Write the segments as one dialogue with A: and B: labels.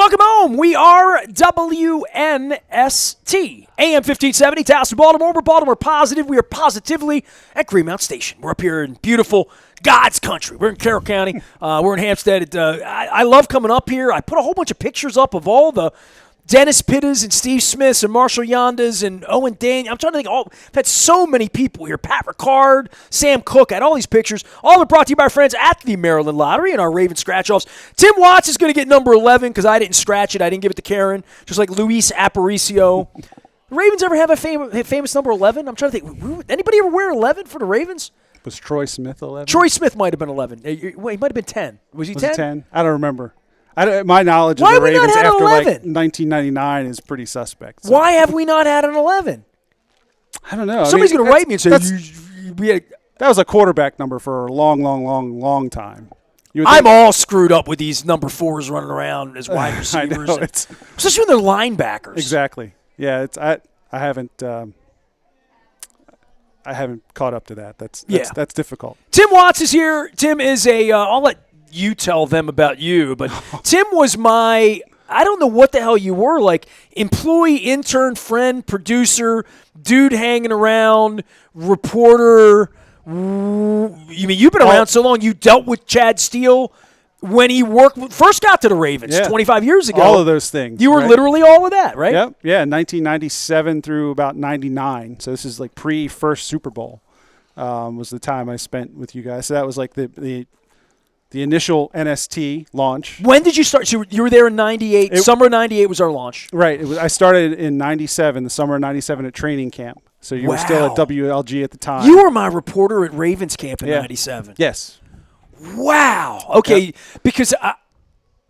A: Welcome home. We are WNST, AM 1570, Towson, Baltimore. We're Baltimore positive. We are positively at Greenmount Station. We're up here in beautiful God's country. We're in Carroll County. We're in Hampstead. I love coming up here. I put a whole bunch of pictures up of all the Dennis Pittas and Steve Smiths and Marshall Yondas and Owen Daniel. I'm trying to think. I've had so many people here. Pat Ricard, Sam Cook. I had all these pictures. All are brought to you by our friends at the Maryland Lottery and our Ravens scratch-offs. Tim Watts is going to get number 11 because I didn't scratch it. I didn't give it to Karen, just like Luis Aparicio. The Ravens ever have a famous number 11? I'm trying to think. Anybody ever wear 11 for the Ravens?
B: Was Troy Smith 11?
A: Troy Smith might have been 11. Wait, he might have been 10. Was he 10?
B: Was he 10? I don't remember. My knowledge of
A: Why
B: the
A: have we not
B: Ravens
A: had
B: after
A: 11?
B: like 1999 is pretty suspect. So.
A: Why have we not had an 11?
B: I don't know.
A: Somebody's going to write me and say,
B: that was a quarterback number for a long time.
A: I'm all screwed up with these number 4s running around as wide receivers.
B: I know,
A: especially when they're linebackers.
B: Exactly. Yeah, I haven't caught up to that. That's difficult.
A: Tim Watts is here. Tim is I'll let you tell them about you, but Tim was I don't know what the hell you were, like employee, intern, friend, producer, dude hanging around, reporter. You've been around so long, you dealt with Chad Steele when he first got to the Ravens 25 years ago.
B: All of those things.
A: You were literally all of that, right?
B: Yep. Yeah, 1997 through about 99. So this is like pre-first Super Bowl was the time I spent with you guys. So that was like the initial NST launch.
A: When did you start? So you were there in 98. Summer of 98 was our launch.
B: Right. I started in 97, the summer of 97 at training camp. So you were still at WLG at the time.
A: You were my reporter at Ravens camp in 97.
B: Yes.
A: Wow. Okay. Because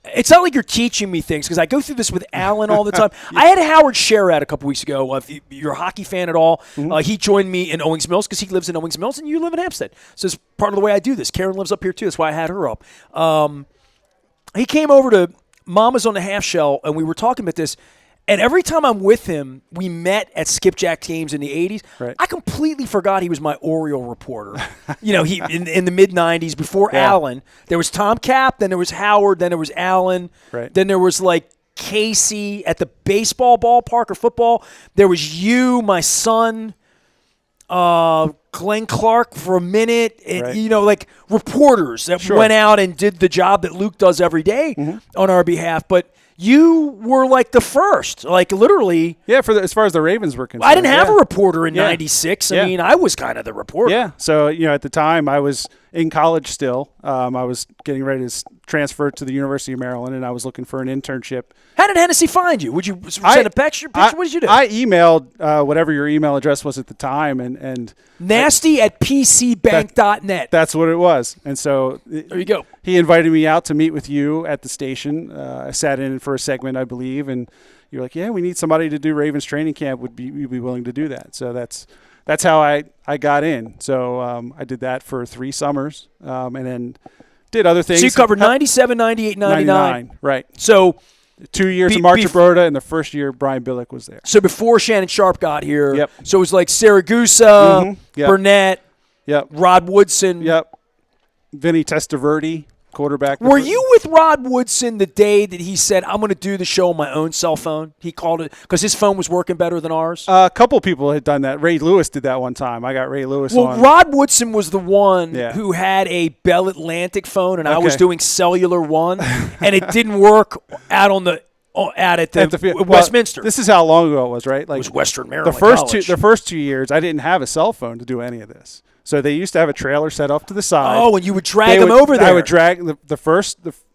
A: it's not like you're teaching me things because I go through this with Alan all the time. I had Howard Sherrod a couple weeks ago. If you're a hockey fan at all, he joined me in Owings Mills because he lives in Owings Mills and you live in Hampstead. So it's part of the way I do this. Karen lives up here too. That's why I had her up. He came over to Mama's on the Half Shell and we were talking about this. And every time I'm with him, we met at Skipjack games in the 80s. Right. I completely forgot he was my Oriole reporter. He in the mid-90s, before Allen. There was Tom Cap, then there was Howard, then there was Allen. Right. Then there was, like, Casey at the baseball ballpark or football. There was you, my son, Glenn Clark for a minute. Like reporters that went out and did the job that Luke does every day on our behalf. But you were like the first, like literally.
B: Yeah, as far as the Ravens were concerned.
A: I didn't have a reporter in 96. I mean, I was kind of the reporter.
B: Yeah, so, at the time I was in college still. I was getting ready to transfer to the University of Maryland, and I was looking for an internship.
A: How did Hennessy find you? Would you send a picture? What did you do?
B: I emailed whatever your email address was at the time. and
A: nasty@pcbank.net.
B: That's what it was. And so
A: there you go.
B: He invited me out to meet with you at the station. I sat in for a segment, I believe, and you're like, yeah, we need somebody to do Ravens training camp. Would you be willing to do that? So that's how I got in. So I did that for 3 summers and then did other things.
A: So you covered 97, 98, 99.
B: Right.
A: So
B: 2 years of Mark Broda, and the first year Brian Billick was there.
A: So before Shannon Sharp got here.
B: Yep.
A: So it was like Saragusa, Burnett, Rod Woodson.
B: Yep. Vinny Testaverde, quarterback.
A: Were you with Rod Woodson the day that he said, I'm going to do the show on my own cell phone? He called it because his phone was working better than ours?
B: A couple people had done that. Ray Lewis did that one time. I got Ray Lewis on.
A: Well, Rod Woodson was the one who had a Bell Atlantic phone, and I was doing Cellular One, and it didn't work out at Westminster.
B: This is how long ago it was, right? Like
A: it was Western Maryland
B: The first 2 years, I didn't have a cell phone to do any of this. So they used to have a trailer set off to the side.
A: Oh, and you would drag them over there.
B: I would drag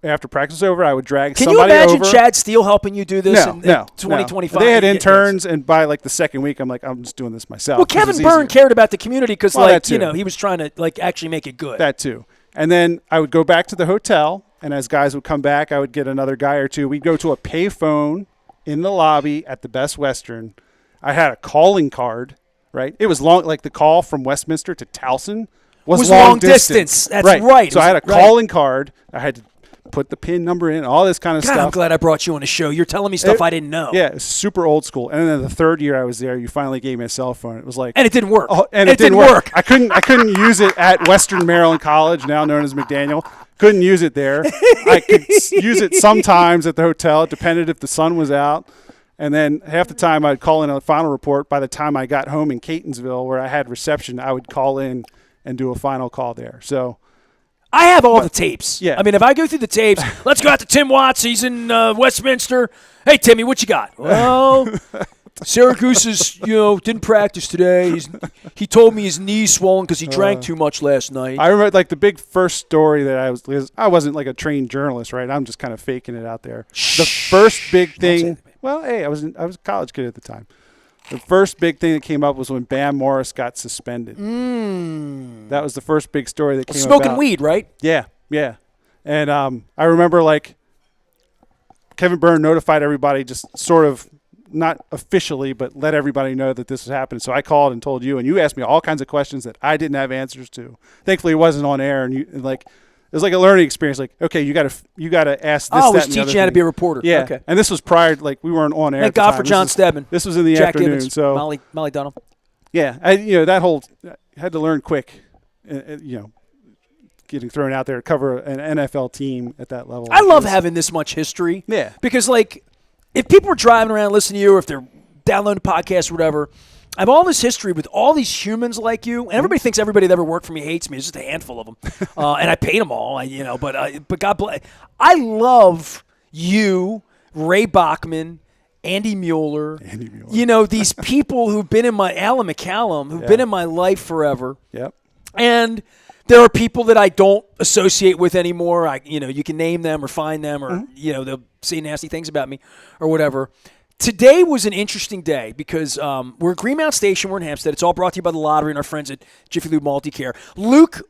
B: after practice was over, I would drag
A: somebody over. Can you imagine Chad Steele helping you do this in 2025?
B: They had interns, and by like the second week, I'm like, I'm just doing this myself.
A: Well, Kevin Byrne cared about the community because, he was trying to actually make it good.
B: That too. And then I would go back to the hotel, and as guys would come back, I would get another guy or two. We'd go to a payphone in the lobby at the Best Western. I had a calling card. Right, it was long. Like the call from Westminster to Towson was long distance.
A: That's right.
B: So I had a calling card. I had to put the pin number in, all this kind of
A: God,
B: stuff.
A: I'm glad I brought you on the show. You're telling me stuff I didn't know.
B: Yeah, it's super old school. And then the third year I was there, you finally gave me a cell phone. It was like,
A: and it didn't work.
B: Oh, and it didn't work. I couldn't use it at Western Maryland College, now known as McDaniel. Couldn't use it there. I could use it sometimes at the hotel. It depended if the sun was out. And then half the time I'd call in a final report. By the time I got home in Catonsville, where I had reception, I would call in and do a final call there. So
A: I have all the tapes.
B: Yeah.
A: I mean, if I go through the tapes, let's go out to Tim Watts. He's in Westminster. Hey, Timmy, what you got? Well, Syracuse is, didn't practice today. He told me his knee's swollen because he drank too much last night.
B: I remember like the big first story that I wasn't like a trained journalist, right? I'm just kind of faking it out there. The first big thing. Well, hey, I was a college kid at the time. The first big thing that came up was when Bam Morris got suspended. That was the first big story that came about.
A: Smoking weed, right?
B: Yeah. And I remember like Kevin Byrne notified everybody, just sort of not officially, but let everybody know that this was happening. So I called and told you, and you asked me all kinds of questions that I didn't have answers to. Thankfully, it wasn't on air, and like it was like a learning experience. Like, okay, you got to ask this.
A: Oh, I was
B: that, and the
A: teaching
B: other
A: you how to
B: thing.
A: be a reporter.
B: Yeah,
A: Okay.
B: And this was prior, like we weren't on air.
A: Thank
B: at the
A: God
B: time.
A: for John Stedman.
B: This was in the
A: Jack
B: afternoon.
A: Gibbons,
B: So
A: Molly Dunham.
B: yeah, that whole had to learn quick. Getting thrown out there to cover an NFL team at that level.
A: I love having this much history.
B: Yeah.
A: Because, like, if people are driving around listening to you or if they're downloading podcasts or whatever, I have all this history with all these humans like you. And everybody thinks everybody that ever worked for me hates me. It's just a handful of them. And I paid them all, but God bless. I love you, Ray Bachman, Andy Mueller. These people who've been in my Alan McCallum, who've been in my life forever.
B: Yep.
A: And there are people that I don't associate with anymore. You can name them or find them or, they'll say nasty things about me or whatever. Today was an interesting day because we're at Greenmount Station. We're in Hampstead. It's all brought to you by the lottery and our friends at Jiffy Lube Multicare. Luke,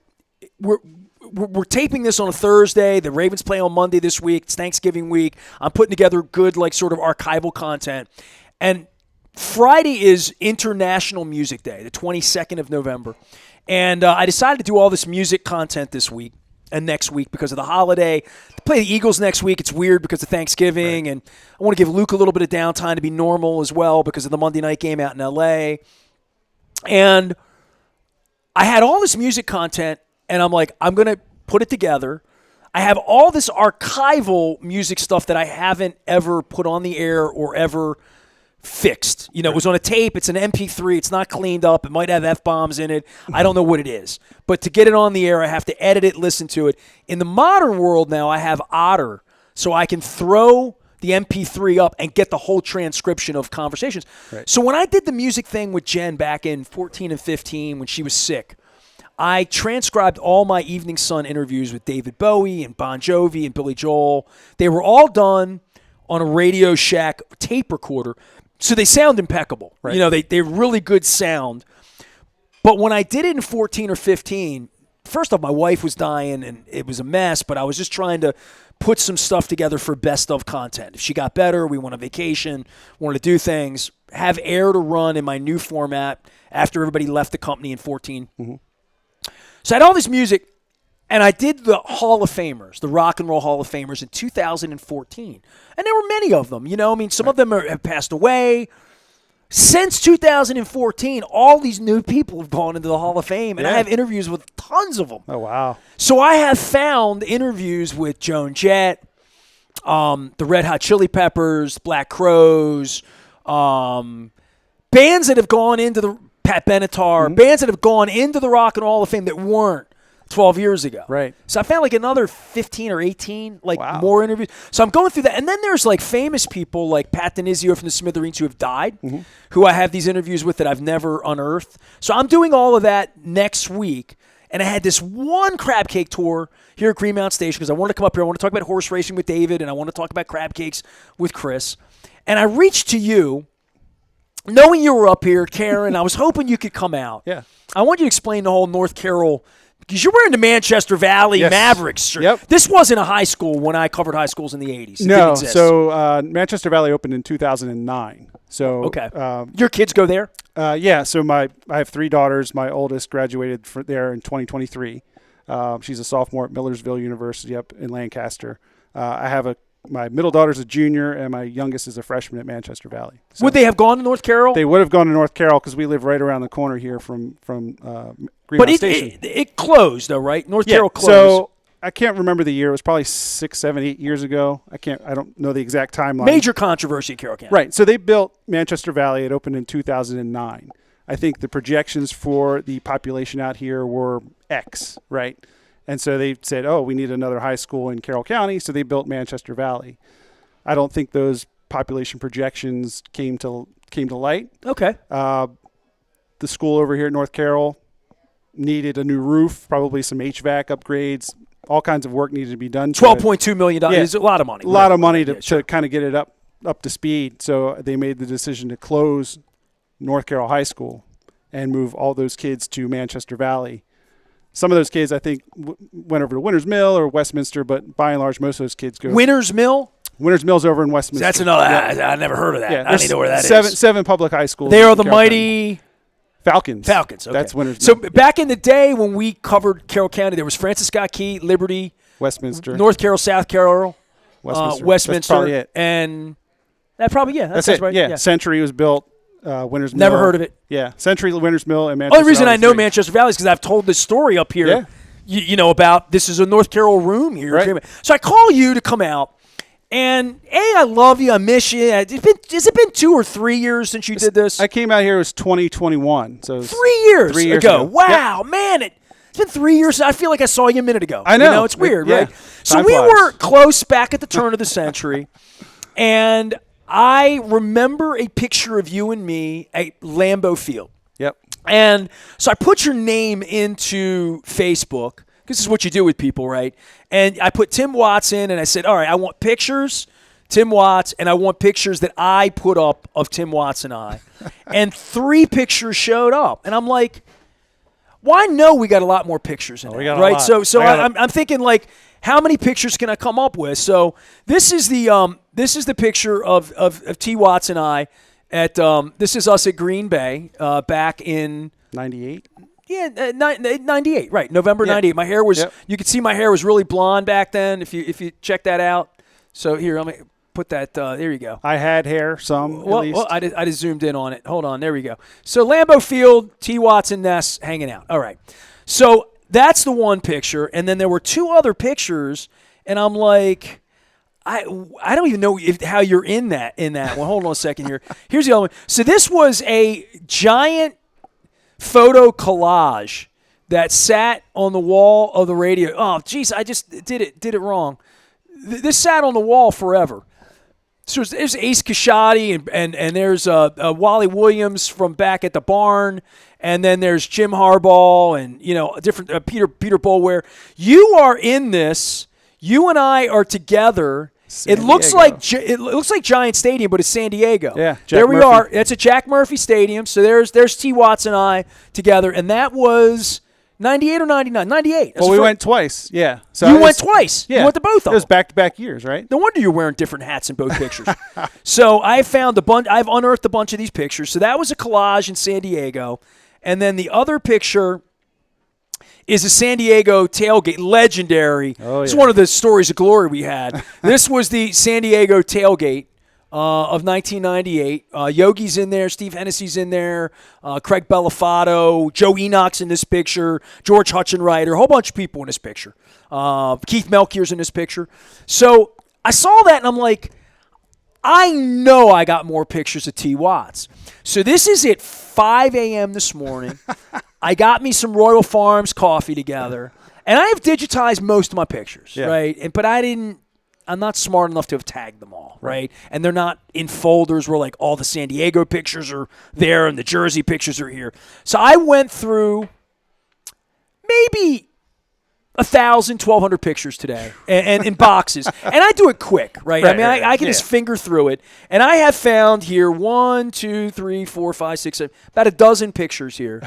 A: we're taping this on a Thursday. The Ravens play on Monday this week. It's Thanksgiving week. I'm putting together good, like, sort of archival content. And Friday is International Music Day, the 22nd of November. And I decided to do all this music content this week and next week because of the holiday. To play the Eagles next week, it's weird because of Thanksgiving. Right. And I want to give Luke a little bit of downtime to be normal as well because of the Monday night game out in L.A. And I had all this music content, and I'm like, I'm going to put it together. I have all this archival music stuff that I haven't ever put on the air or ever fixed. It was on a tape. It's an MP3. It's not cleaned up. It might have F-bombs in it. I don't know what it is. But to get it on the air, I have to edit it, listen to it. In the modern world now, I have Otter, so I can throw the MP3 up and get the whole transcription of conversations. Right. So when I did the music thing with Jen back in 14 and 15 when she was sick, I transcribed all my Evening Sun interviews with David Bowie and Bon Jovi and Billy Joel. They were all done on a Radio Shack tape recorder. So they sound impeccable. Right. They're really good sound. But when I did it in 14 or 15, first off, my wife was dying and it was a mess, but I was just trying to put some stuff together for best of content. If she got better, we went on vacation, wanted to do things, have air to run in my new format after everybody left the company in 14. Mm-hmm. So I had all this music, and I did the Hall of Famers, the Rock and Roll Hall of Famers in 2014. And there were many of them, some of them have passed away. Since 2014, all these new people have gone into the Hall of Fame, and I have interviews with tons of them.
B: Oh, wow.
A: So I have found interviews with Joan Jett, the Red Hot Chili Peppers, Black Crowes, bands that have gone into the Pat Benatar, bands that have gone into the Rock and Roll Hall of Fame that weren't 12 years ago.
B: Right.
A: So I found like another 15 or 18, more interviews. So I'm going through that. And then there's like famous people like Pat Denizio from the Smithereens who have died, who I have these interviews with that I've never unearthed. So I'm doing all of that next week. And I had this one crab cake tour here at Greenmount Station because I wanted to come up here. I want to talk about horse racing with David, and I want to talk about crab cakes with Chris. And I reached to you, knowing you were up here, Karen. I was hoping you could come out.
B: Yeah.
A: I want you to explain the whole North Carroll, because you're wearing the Manchester Valley Mavericks shirt.
B: Yep.
A: This wasn't a high school when I covered high schools in the 80s.
B: No. So Manchester Valley opened in 2009. So
A: okay. Your kids go there?
B: Yeah. So I have three daughters. My oldest graduated there in 2023. She's a sophomore at Millersville University up in Lancaster. I have my middle daughter's a junior, and my youngest is a freshman at Manchester Valley. So
A: would they have gone to North Carroll?
B: They would have gone to North Carroll because we live right around the corner here from Greenmount
A: but
B: Station.
A: It closed, though, right? North Carroll closed.
B: So I can't remember the year. It was probably 6, 7, 8 years ago. I don't know the exact timeline.
A: Major controversy in Carroll County.
B: Right. So they built Manchester Valley. It opened in 2009. I think the projections for the population out here were X, right? And so they said, oh, we need another high school in Carroll County, so they built Manchester Valley. I don't think those population projections came to light.
A: Okay.
B: The school over here at North Carroll needed a new roof, probably some HVAC upgrades. All kinds of work needed to be done.
A: $12.2 million is a lot of money.
B: A lot of money to kind of get it up to speed. So they made the decision to close North Carroll High School and move all those kids to Manchester Valley. Some of those kids, I think, went over to Winters Mill or Westminster, but by and large, most of those kids go.
A: Winters Mill?
B: Winters Mill's over in Westminster.
A: That's another. I never heard of that.
B: Yeah,
A: I don't even know where that is.
B: Seven public high schools.
A: They are the mighty
B: Falcons.
A: Falcons. Okay.
B: That's Winters
A: So
B: Mill.
A: back in the day when we covered Carroll County, there was Francis Scott Key, Liberty,
B: Westminster,
A: North Carroll, South Carroll, Westminster,
B: That's probably it.
A: and that probably
B: That's it.
A: right.
B: Yeah. Century was built. Winters Mill.
A: Never heard of it.
B: Yeah, Century, Winters Mill, and Manchester.
A: Only reason
B: Valley
A: I know
B: 3.
A: Manchester Valley is because I've told this story up here.
B: Yeah.
A: You know about this is a North Carroll room here.
B: Right.
A: So I call you to come out, and I love you. I miss you. Has it been 2 or 3 years since you did this?
B: I came out here. It was 2021. So it was
A: 3 years,
B: 3 years
A: ago.
B: ago.
A: Wow, man! It's been 3 years. I feel like I saw you a minute ago.
B: I know.
A: It's weird,
B: Yeah.
A: right? So
B: Time
A: we
B: flies.
A: were close back at the turn of the century, and I remember a picture of you and me at Lambeau Field.
B: Yep.
A: And so I put your name into Facebook. This is what you do with people, right? And I put Tim Watts in, and I said, all right, I want pictures, Tim Watts, and I want pictures that I put up of Tim Watts and I. And 3 pictures showed up. And I'm like, well, I know we got a lot more pictures in there, right? So I'm thinking, like, how many pictures can I come up with? So this is the picture of T. Watts and I at this is us at Green Bay back in
B: 98.
A: Yeah, 98, right? November 98. My hair was you could see my hair was really blonde back then. If you check that out. So here, let me put that. There you go.
B: I had hair, some at least.
A: Well, I just zoomed in on it. Hold on, there we go. So Lambeau Field, T. Watts and Ness hanging out. All right. So that's the one picture, and then there were 2 other pictures, and I'm like, I don't even know how you're in that. Well, hold on a second here. Here's the other one. So this was a giant photo collage that sat on the wall of the radio. Oh, geez, I just did it wrong. This sat on the wall forever. So there's Ace Kashadi and there's Wally Williams from back at the barn, and then there's Jim Harbaugh and different Peter Boulware. You are in this. You and I are together. It looks like Giant Stadium, but it's San Diego.
B: Yeah,
A: there we are. It's a Jack Murphy Stadium. So there's T. Watts and I together, and that was 98 or 99? 98.
B: Well, we went twice. Yeah.
A: So you went twice.
B: Yeah.
A: You went to both of them.
B: It was back-to-back years, right?
A: No wonder you're wearing different hats in both pictures. So I've unearthed a bunch of these pictures. So that was a collage in San Diego, and then the other picture is a San Diego tailgate, legendary.
B: Oh, yeah.
A: It's one of the stories of glory we had. This was the San Diego tailgate of 1998. Yogi's in there, Steve Hennessy's in there, Craig Bellafato, Joe Enoch's in this picture, George Hutchinwright, a whole bunch of people in this picture. Keith Melchier's in this picture. So I saw that, and I'm like, I know I got more pictures of T. Watts. So this is at 5 a.m. this morning. I got me some Royal Farms coffee together, and I have digitized most of my pictures, right? But I'm not smart enough to have tagged them all, right? And they're not in folders where, like, all the San Diego pictures are there and the Jersey pictures are here. So I went through maybe 1,000, 1,200 pictures today and in boxes. And I do it quick, right? I mean, I can just finger through it. And I have found here 1, 2, 3, 4, 5, 6, 7, about a dozen pictures here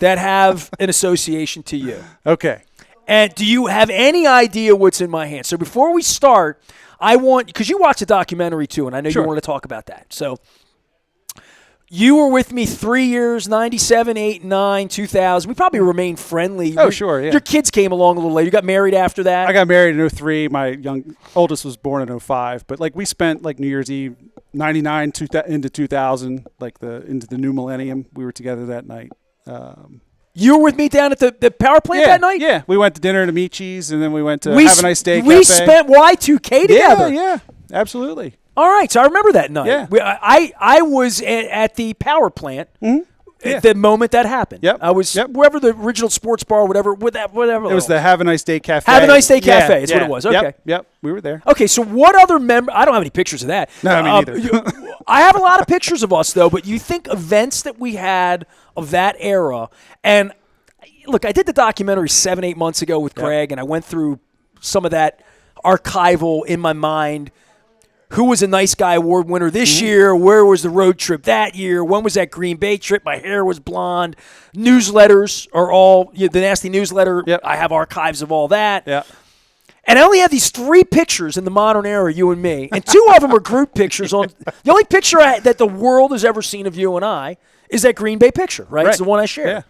A: that have an association to you.
B: Okay.
A: And do you have any idea what's in my hand? So before we start, I want, because you watched a documentary too, and I know you want to talk about that. So You were with me 3 years, 97, 8, 9, 2000. We probably remained friendly.
B: Oh, sure, yeah.
A: Your kids came along a little later. You got married after that?
B: I got married in 03. My oldest was born in 05. But, like, we spent, like, New Year's Eve, 99 into 2000, like, into the new millennium. We were together that night.
A: You were with me down at the power plant that night?
B: Yeah. We went to dinner at Amici's, and then we went to Have a Nice Day
A: We
B: Cafe.
A: spent Y2K together.
B: Yeah, absolutely.
A: All right, so I remember that night.
B: Yeah.
A: I was at the power plant at the moment that happened.
B: Yep.
A: I was wherever the original sports bar, whatever.
B: It was the Have a Nice Day Cafe.
A: Have a Nice Day Cafe is what it was. Okay.
B: Yep. We were there.
A: Okay, so what other I don't have any pictures of that.
B: No, me neither.
A: I have a lot of pictures of us, though, but you think events that we had of that era, and look, I did the documentary 7-8 months ago with Greg, and I went through some of that archival in my mind. Who was a Nice Guy Award winner this year? Where was the road trip that year? When was that Green Bay trip? My hair was blonde. Newsletters are all the nasty newsletter.
B: Yep.
A: I have archives of all that.
B: Yeah.
A: And I only have these 3 pictures in the modern era, you and me, and 2 of them are group pictures. The only picture that the world has ever seen of you and I is that Green Bay picture, right? It's the one I shared.
B: Yeah.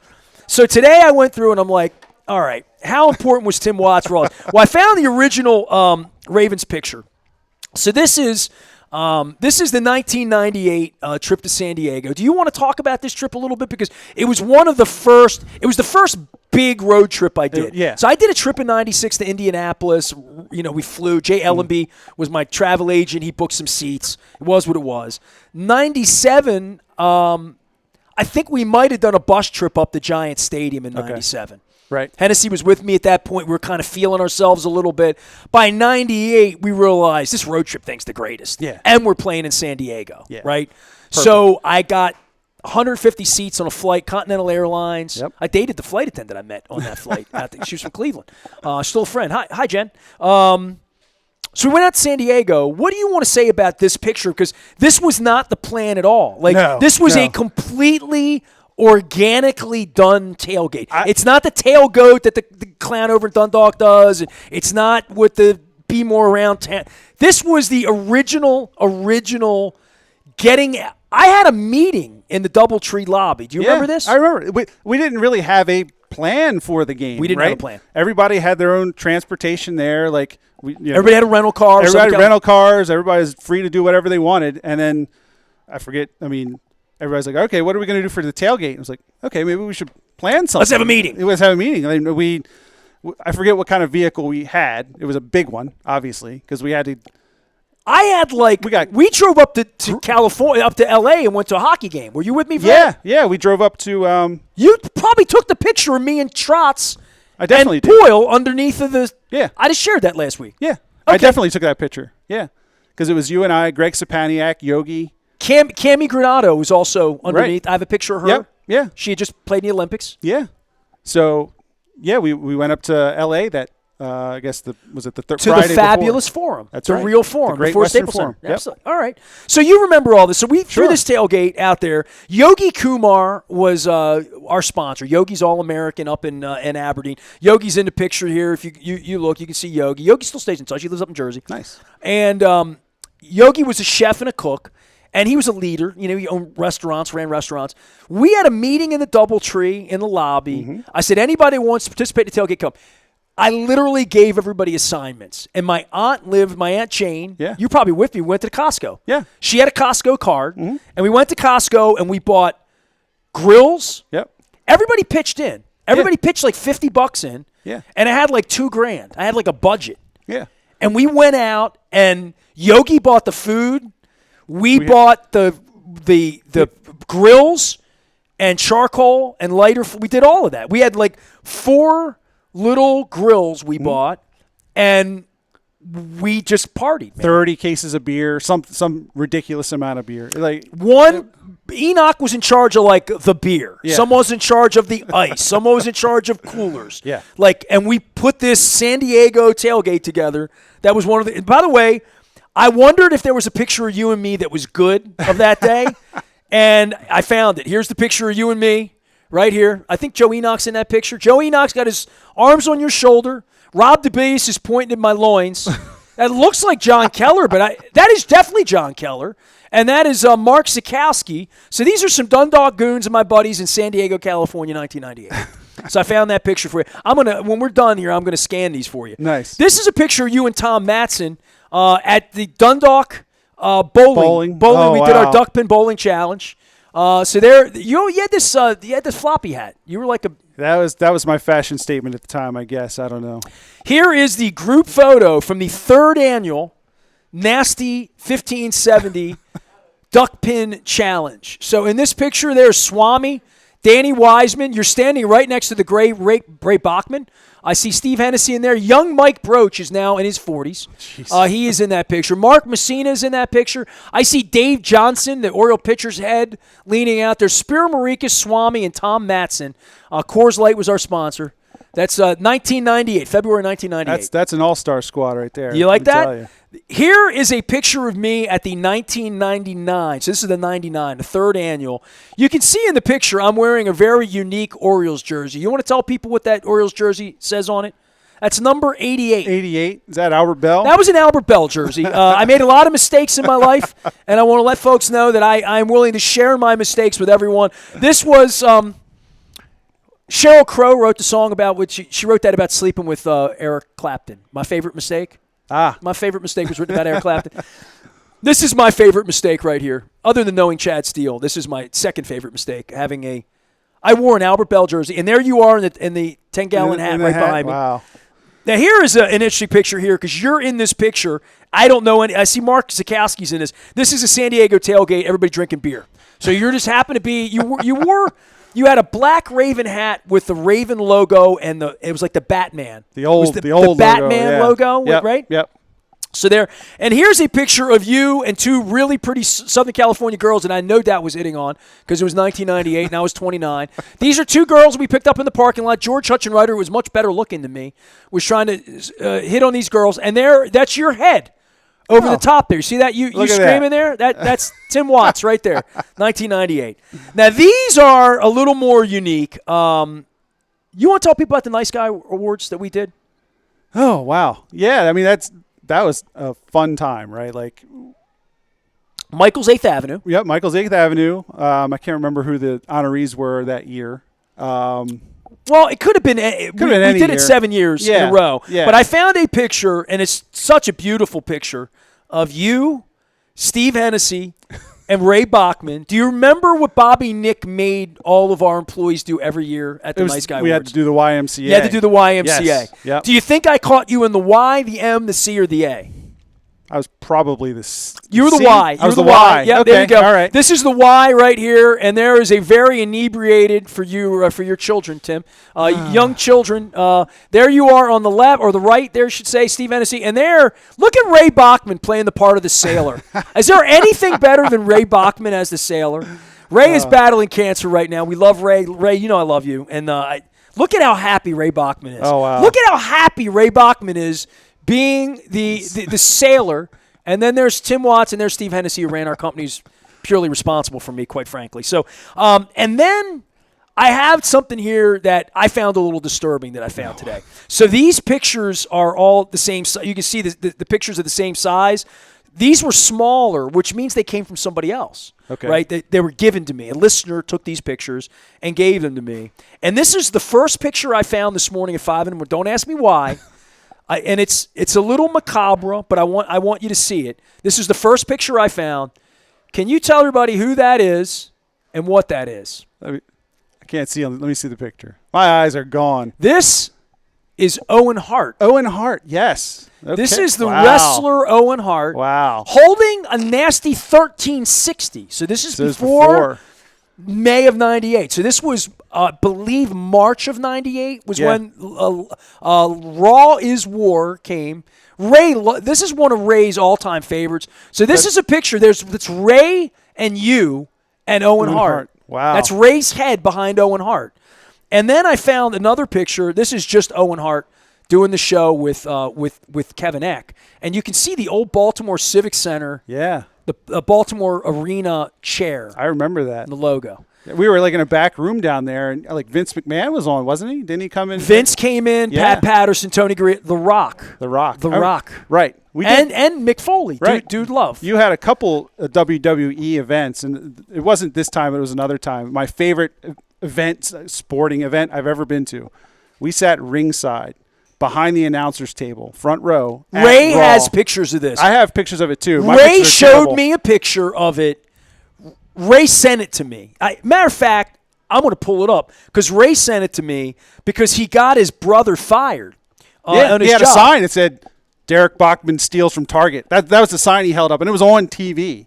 A: So today I went through and I'm like, all right, how important was Tim Watts for all this? Well, I found the original Ravens picture. So this is the 1998 trip to San Diego. Do you want to talk about this trip a little bit? Because it was the first big road trip I did.
B: Yeah.
A: So I did a trip in 96 to Indianapolis. We flew. Jay Ellenby was my travel agent. He booked some seats. It was what it was. 97, I think we might have done a bus trip up to Giant Stadium in 97.
B: Right.
A: Hennessy was with me at that point. We were kind of feeling ourselves a little bit. By 98, we realized this road trip thing's the greatest.
B: Yeah.
A: And we're playing in San Diego,
B: Perfect.
A: right? So I got 150 seats on a flight, Continental Airlines.
B: Yep.
A: I dated the flight attendant I met on that flight. She was from Cleveland. Still a friend. Hi, Jen. So we went out to San Diego. What do you want to say about this picture? Because this was not the plan at all. This was a completely organically done tailgate. It's not the tailgate that the clown over at Dundalk does. It's not with the Be More Around town. This was the original getting. I had a meeting in the Doubletree lobby. Do you remember this?
B: I remember. We didn't really have a plan for the game.
A: We didn't have a plan.
B: Everybody had their own transportation there.
A: Everybody had a rental car.
B: Everybody had rental cars. Everybody was free to do whatever they wanted. And then everybody's like, okay, what are we going to do for the tailgate? I was like, okay, maybe we should plan something.
A: Let's have a meeting.
B: Let's have a meeting. I forget what kind of vehicle we had. It was a big one, obviously, because we had to.
A: We drove up to California, up to L.A. and went to a hockey game. Were you with me for that?
B: Yeah. We drove up to.
A: You probably took the picture of me and Trotz.
B: I definitely
A: and
B: did.
A: Boyle underneath of the.
B: Yeah.
A: I just shared that last week.
B: Yeah. I definitely took that picture. Yeah. Because it was you and I, Greg Sapaniak, Yogi.
A: Cami Granato was also underneath. Right. I have a picture of her.
B: Yep. Yeah.
A: She had just played in the Olympics.
B: Yeah. So, we went up to L.A. that, I guess, was it the Friday before?
A: To the Fabulous Forum.
B: That's
A: the
B: right.
A: real forum.
B: The Great
A: before
B: Western
A: Staples
B: Forum.
A: Center. Absolutely. All right. So you remember all this. So we threw this tailgate out there. Yogi Kumar was our sponsor. Yogi's All-American up in Aberdeen. Yogi's in the picture here. If you look, you can see Yogi. Yogi still stays in touch. He lives up in Jersey.
B: Nice.
A: And Yogi was a chef and a cook. And he was a leader. He owned restaurants, ran restaurants. We had a meeting in the Doubletree in the lobby. Mm-hmm. I said, anybody who wants to participate in the tailgate, come. I literally gave everybody assignments. And my Aunt Jane, you probably with me, went to Costco.
B: Yeah.
A: She had a Costco card. Mm-hmm. And we went to Costco and we bought grills.
B: Yep.
A: Everybody pitched in. Everybody pitched like $50 in.
B: Yeah.
A: And I had like $2,000. I had like a budget.
B: Yeah.
A: And we went out and Yogi bought the food. We bought the grills and charcoal and lighter. We did all of that. We had like 4 little grills we bought, and we just partied. Man.
B: 30 cases of beer, some ridiculous amount of beer.
A: Enoch was in charge of like the beer.
B: Yeah.
A: Someone was in charge of the ice. Someone was in charge of coolers.
B: Yeah.
A: And we put this San Diego tailgate together. That was one of the. By the way, I wondered if there was a picture of you and me that was good of that day, and I found it. Here's the picture of you and me right here. I think Joe Enoch's in that picture. Joe Enoch's got his arms on your shoulder. Rob DeBase is pointing at my loins. That looks like John Keller, but that is definitely John Keller. And that is Mark Zukowski. So these are some Dundalk goons and my buddies in San Diego, California, 1998. So I found that picture for you. When we're done here, I'm gonna scan these for you.
B: Nice.
A: This is a picture of you and Tom Matson at the Dundalk bowling.
B: Oh,
A: We did our duck pin bowling challenge. So there, you had this floppy hat. You were like a.
B: That was my fashion statement at the time, I guess. I don't know.
A: Here is the group photo from the 3rd annual Nasty 1570 Duck Pin Challenge. So in this picture, there's Swami, Danny Wiseman. You're standing right next to the great Ray Bachman. I see Steve Hennessy in there. Young Mike Broach is now in his 40s. He is in that picture. Mark Messina is in that picture. I see Dave Johnson, the Oriole pitcher's head, leaning out there. Spiro Marikas, Swami, and Tom Matson. Coors Light was our sponsor. That's 1998, February 1998.
B: That's an all-star squad right there.
A: You like that? Here is a picture of me at the 1999. So this is the 99, the 3rd annual. You can see in the picture I'm wearing a very unique Orioles jersey. You want to tell people what that Orioles jersey says on it? That's number 88.
B: 88? Is that Albert Bell?
A: That was an Albert Bell jersey. I made a lot of mistakes in my life, and I want to let folks know that I'm willing to share my mistakes with everyone. This was Sheryl Crow wrote the song about which she wrote that about sleeping with Eric Clapton. My favorite mistake. My favorite mistake was written about Eric Clapton. This is my favorite mistake right here. Other than knowing Chad Steele, this is my second favorite mistake. I wore an Albert Bell jersey, and there you are in the 10-gallon hat right behind me.
B: Wow.
A: Now here is an interesting picture here because you're in this picture. I don't know any. I see Mark Zukowski's in this. This is a San Diego tailgate. Everybody drinking beer. So you're just happen to be you had a black Raven hat with the Raven logo and it was like the Batman.
B: The old
A: Batman logo,
B: yep,
A: right?
B: Yep.
A: So there, and here's a picture of you and two really pretty Southern California girls that I no doubt was hitting on because it was 1998 and I was 29. These are two girls we picked up in the parking lot. George Hutchinwriter, who was much better looking than me, was trying to hit on these girls, and that's your head over the top there. You see that? You screaming there? That's Tim Watts right there, 1998. Now, these are a little more unique. You want to tell people about the Nice Guy Awards that we did?
B: Oh, wow. Yeah, I mean, that was a fun time, right? Like
A: Michael's 8th Avenue.
B: Yep, Michael's 8th Avenue. I can't remember who the honorees were that year.
A: Well, it could have been. We did it 7 years in a row.
B: Yeah.
A: But I found a picture, and it's such a beautiful picture of you, Steve Hennessy, and Ray Bachman. Do you remember what Bobby Nick made all of our employees do every year at the Nice Guy Awards?
B: We had to do the YMCA.
A: You had to do the YMCA.
B: Yes. Yep.
A: Do you think I caught you in the Y, the M, the C, or the A?
B: I was probably the C.
A: You were the Y.
B: I was the Y.
A: Yeah,
B: okay.
A: There you go.
B: All right.
A: This is the Y right here, and there is a very inebriated for you for your children, Tim. Young children. There you are on the left or the right. There should say Steve Hennessy, and there. Look at Ray Bachman playing the part of the sailor. Is there anything better than Ray Bachman as the sailor? Ray is battling cancer right now. We love Ray. Ray, you know I love you, and look at how happy Ray Bachman is.
B: Oh wow.
A: Look at how happy Ray Bachman is being the sailor. And then there's Tim Watts and there's Steve Hennessy, who ran our companies, purely responsible for me, quite frankly. So, and then I have something here that I found a little disturbing that I found today. So these pictures are all the same. You can see the pictures are the same size. These were smaller, which means they came from somebody else.
B: Okay.
A: Right? They were given to me. A listener took these pictures and gave them to me. And this is the first picture I found this morning at 5 a.m. Don't ask me why. And it's a little macabre, but I want you to see it. This is the first picture I found. Can you tell everybody who that is and what that is?
B: I can't see. Let me see the picture. My eyes are gone.
A: This is Owen Hart.
B: Owen Hart, yes. Okay.
A: This is the wrestler Owen Hart.
B: Wow.
A: Holding a nasty 1360. So this is before May of 98. So this was, I believe, March of 98 was when Raw is War came. Ray, this is one of Ray's all-time favorites. So this is a picture. That's Ray and you and Owen Hart.
B: Wow.
A: That's Ray's head behind Owen Hart. And then I found another picture. This is just Owen Hart doing the show with Kevin Eck. And you can see the old Baltimore Civic Center.
B: Yeah.
A: The Baltimore Arena chair.
B: I remember that.
A: The logo.
B: We were like in a back room down there, and like Vince McMahon was on, wasn't he? Didn't he come in?
A: Vince came in, Pat Patterson, Tony Gurriel, The Rock.
B: The Rock.
A: The Rock.
B: Right.
A: and Mick Foley,
B: right.
A: dude love.
B: You had a couple of WWE events, and it wasn't this time, it was another time. My favorite sporting event I've ever been to. We sat ringside, behind the announcer's table, front row.
A: Ray has pictures of this.
B: I have pictures of it too.
A: Ray showed me a picture of it. Ray sent it to me. Matter of fact, I'm going to pull it up because Ray sent it to me because he got his brother fired.
B: He had a sign that said, Derek Bachman steals from Target. That was the sign he held up, and it was on TV.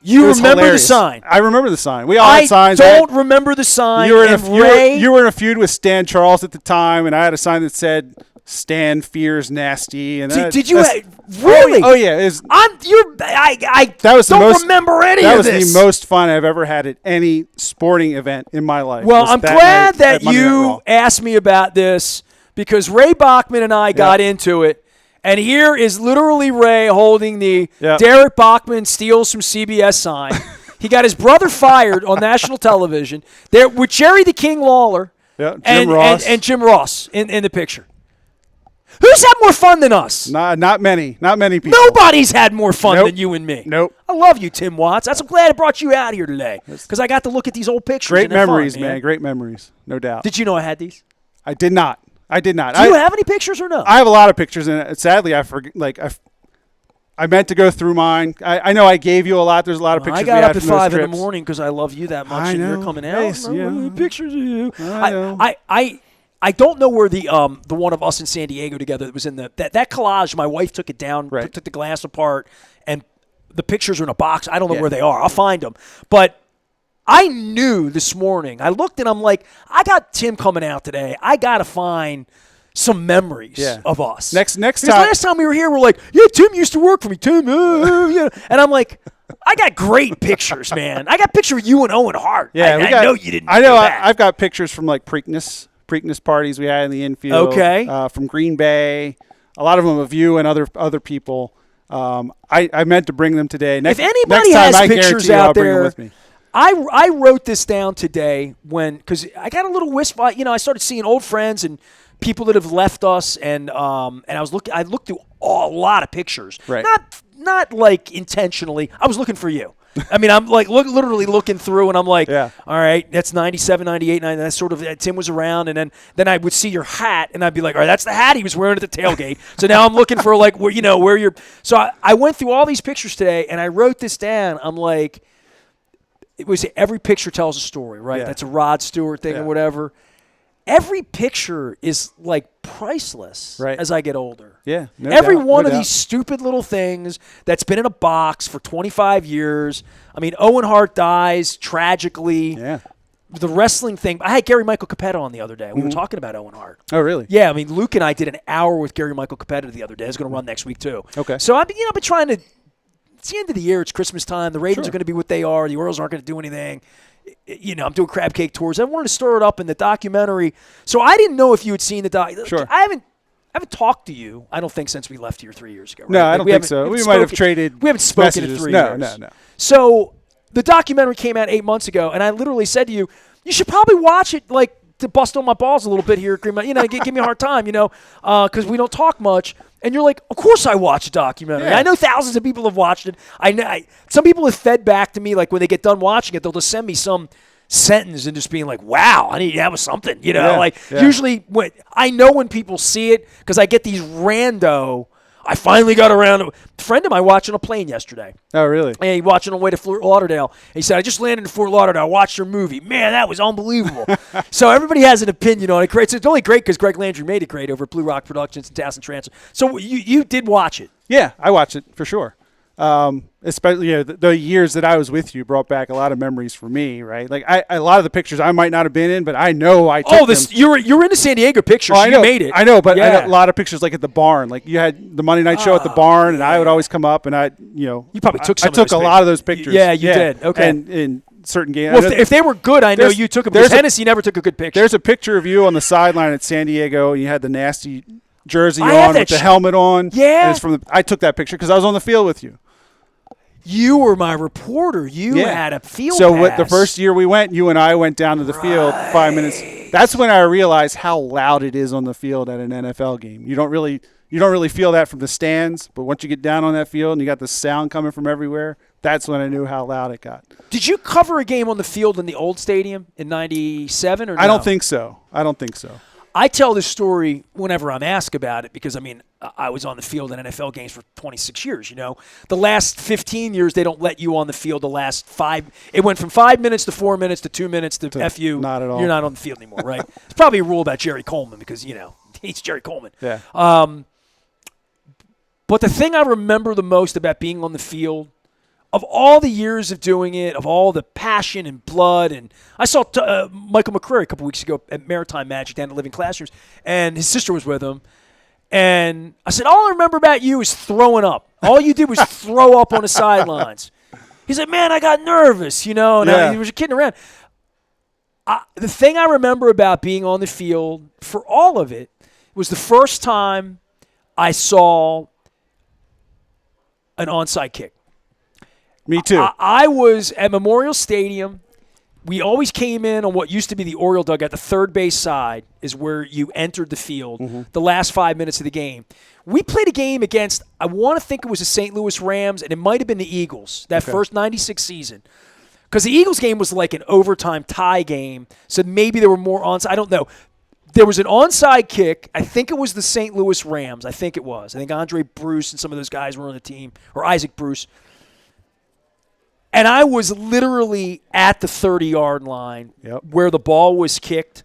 A: You remember the sign?
B: I remember the sign. We all had signs.
A: I don't remember the sign.
B: You were in a feud with Stan Charles at the time, and I had a sign that said Stan fears nasty. And
A: did you really?
B: Oh yeah.
A: I don't remember any of this.
B: That was the most fun I've ever had at any sporting event in my life.
A: Well, I'm glad that you asked me about this because Ray Bachman and I got into it. And here is literally Ray holding the Derek Bachman steals from CBS sign. He got his brother fired on national television. There with Jerry the King Lawler and Jim Ross in the picture. Who's had more fun than us?
B: Not many people.
A: Nobody's had more fun than you and me.
B: Nope.
A: I love you, Tim Watts. I'm glad I brought you out here today because I got to look at these old pictures.
B: Great memories, man. Great memories, no doubt.
A: Did you know I had these?
B: I did not. Do
A: you have any pictures or no?
B: I have a lot of pictures, and sadly, I forget. Like I meant to go through mine. I know I gave you a lot. There's a lot of pictures.
A: I got up at 5 in the morning because I love you that much, and you're coming out. Pictures of you. I don't know where the one of us in San Diego together that was in that collage. My wife took it down, took the glass apart, and the pictures are in a box. I don't know where they are. I'll find them, but. I knew this morning. I looked and I'm like, I got Tim coming out today. I got to find some memories of us.
B: Next time.
A: Last time we were here, we're like, Tim used to work for me. Tim, And I'm like, I got great pictures, man. I got a picture of you and Owen Hart.
B: Yeah,
A: I know you didn't.
B: I know. I've got pictures from like Preakness parties we had in the infield.
A: Okay.
B: From Green Bay. A lot of them of you and other people. I meant to bring them today.
A: If anybody has pictures out there,
B: with me.
A: I wrote this down today because I got a little wisp. I started seeing old friends and people that have left us, and I looked through a lot of pictures.
B: Right.
A: Not like intentionally. I was looking for you. I mean, I'm like literally looking through, and I'm like, all right, that's 97, 98, 99. That's sort of Tim was around, and then I would see your hat, and I'd be like, all right, that's the hat he was wearing at the tailgate. So now I'm looking for like where you're. So I went through all these pictures today, and I wrote this down. I'm like. It was every picture tells a story, right?
B: Yeah.
A: That's a Rod Stewart thing or whatever. Every picture is like priceless as I get older.
B: Yeah.
A: Every one of these stupid little things that's been in a box for 25 years. I mean, Owen Hart dies tragically.
B: Yeah.
A: The wrestling thing. I had Gary Michael Capetta on the other day. We were talking about Owen Hart.
B: Oh, really?
A: Yeah. I mean, Luke and I did an hour with Gary Michael Capetta the other day. It's going to run next week too.
B: Okay.
A: So I've been trying to. It's the end of the year. It's Christmas time. The Ravens are going to be what they are. The Orioles aren't going to do anything. I'm doing crab cake tours. I wanted to stir it up in the documentary. So I didn't know if you had seen the doc.
B: Sure.
A: I haven't talked to you, I don't think, since we left here 3 years ago. Right?
B: No, I don't think so. We might have traded
A: We haven't spoken
B: messages.
A: in 3 years.
B: No.
A: So the documentary came out 8 months ago, and I literally said to you, you should probably watch it, like, to bust on my balls a little bit here, Greenmount. Give me a hard time, because we don't talk much. And you're like, of course I watch a documentary.
B: Yeah.
A: I know thousands of people have watched it. Some people have fed back to me, like when they get done watching it, they'll just send me some sentence and just being like, wow, that was something. Usually I know when people see it because I get these rando. I finally got around to a friend of mine watching a plane yesterday.
B: Oh, really?
A: And he watching on the way to Fort Lauderdale. He said, I just landed in Fort Lauderdale. I watched your movie. Man, that was unbelievable. So everybody has an opinion on it. It's only great because Greg Landry made it great over at Blue Rock Productions and Towson Transfer. So you did watch it.
B: Yeah, I watched it for sure. Especially the years that I was with you brought back a lot of memories for me, right? Like a lot of the pictures I might not have been in, but I know I took them.
A: You're in the San Diego pictures. You made it.
B: I know, but I got a lot of pictures like at the barn. Like you had the Monday night show at the barn, and I would always come up and you
A: probably took some.
B: I took a lot of those pictures.
A: Yeah, you did. Okay.
B: And in certain games.
A: Well, if they were good, I know you took them. Because Hennessy never took a good picture.
B: There's a picture of you on the sideline at San Diego, and you had the nasty jersey on with the helmet on.
A: Yeah.
B: I took that picture because I was on the field with you.
A: You were my reporter. You had a field pass.
B: The first year we went, you and I went down to the field 5 minutes. That's when I realized how loud it is on the field at an NFL game. You you don't really feel that from the stands, but once you get down on that field and you got the sound coming from everywhere, that's when I knew how loud it got.
A: Did you cover a game on the field in the old stadium in '97 or no?
B: I don't think so.
A: I tell this story whenever I'm asked about it because, I was on the field in NFL games for 26 years, The last 15 years, they don't let you on the field the last 5. It went from 5 minutes to 4 minutes to 2 minutes to F you.
B: Not at all.
A: You're not on the field anymore, right? It's probably a rule about Jerry Coleman because, he's Jerry Coleman.
B: Yeah.
A: But the thing I remember the most about being on the field, of all the years of doing it, of all the passion and blood, and I saw Michael McCreary a couple weeks ago at Maritime Magic down at Living Classrooms, and his sister was with him. And I said, all I remember about you is throwing up. All you did was throw up on the sidelines. He said, man, I got nervous, and he was kidding around. The thing I remember about being on the field for all of it was the first time I saw an onside kick.
B: Me too.
A: I was at Memorial Stadium. We always came in on what used to be the Oriole dugout. The third base side is where you entered the field, the last 5 minutes of the game. We played a game against, I want to think it was the St. Louis Rams, and it might have been the Eagles, that first 96 season. Because the Eagles game was like an overtime tie game, so maybe there were more onside. I don't know. There was an onside kick. I think it was the St. Louis Rams. I think it was. I think Andre Bruce and some of those guys were on the team, or Isaac Bruce. And I was literally at the 30-yard line where the ball was kicked,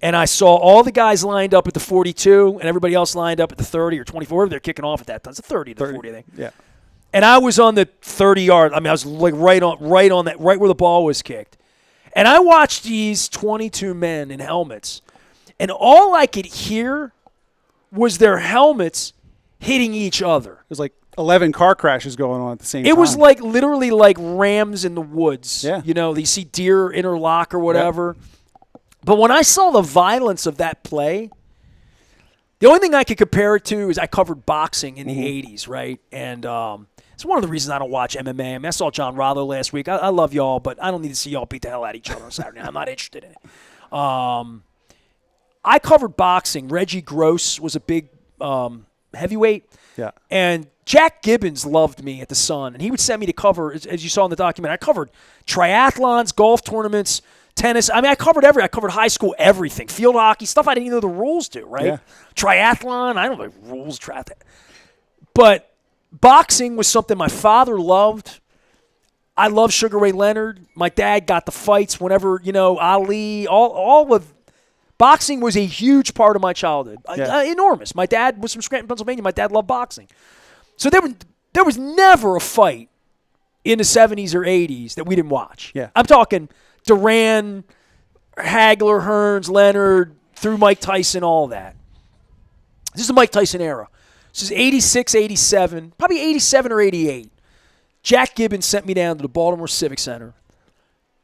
A: and I saw all the guys lined up at the 42 and everybody else lined up at the 30 or 24. They're kicking off at that time. It's a 30 to 40, I think.
B: Yeah.
A: And I was on the 30-yard. I was like right on that, right where the ball was kicked. And I watched these 22 men in helmets, and all I could hear was their helmets hitting each other.
B: It was like 11 car crashes going on at the same time.
A: It was like literally like rams in the woods.
B: Yeah.
A: You see deer interlock or whatever. Yep. But when I saw the violence of that play, the only thing I could compare it to is I covered boxing in the 80s, right? And it's one of the reasons I don't watch MMA. I saw John Rollo last week. I love y'all, but I don't need to see y'all beat the hell out of each other on Saturday night. I'm not interested in it. I covered boxing. Reggie Gross was a big heavyweight.
B: Yeah.
A: And Jack Gibbons loved me at the Sun, and he would send me to cover, as you saw in the documentary, I covered triathlons, golf tournaments, tennis. I covered I covered high school everything, field hockey, stuff I didn't even know the rules to, right?
B: Yeah.
A: Triathlon, I don't know the rules, but boxing was something my father loved. I love Sugar Ray Leonard. My dad got the fights whenever, Ali, all of boxing was a huge part of my childhood, enormous. My dad was from Scranton, Pennsylvania. My dad loved boxing. So there was never a fight in the 70s or 80s that we didn't watch.
B: Yeah.
A: I'm talking Duran, Hagler, Hearns, Leonard, through Mike Tyson, all that. This is the Mike Tyson era. This is 86, 87, probably 87 or 88. Jack Gibbons sent me down to the Baltimore Civic Center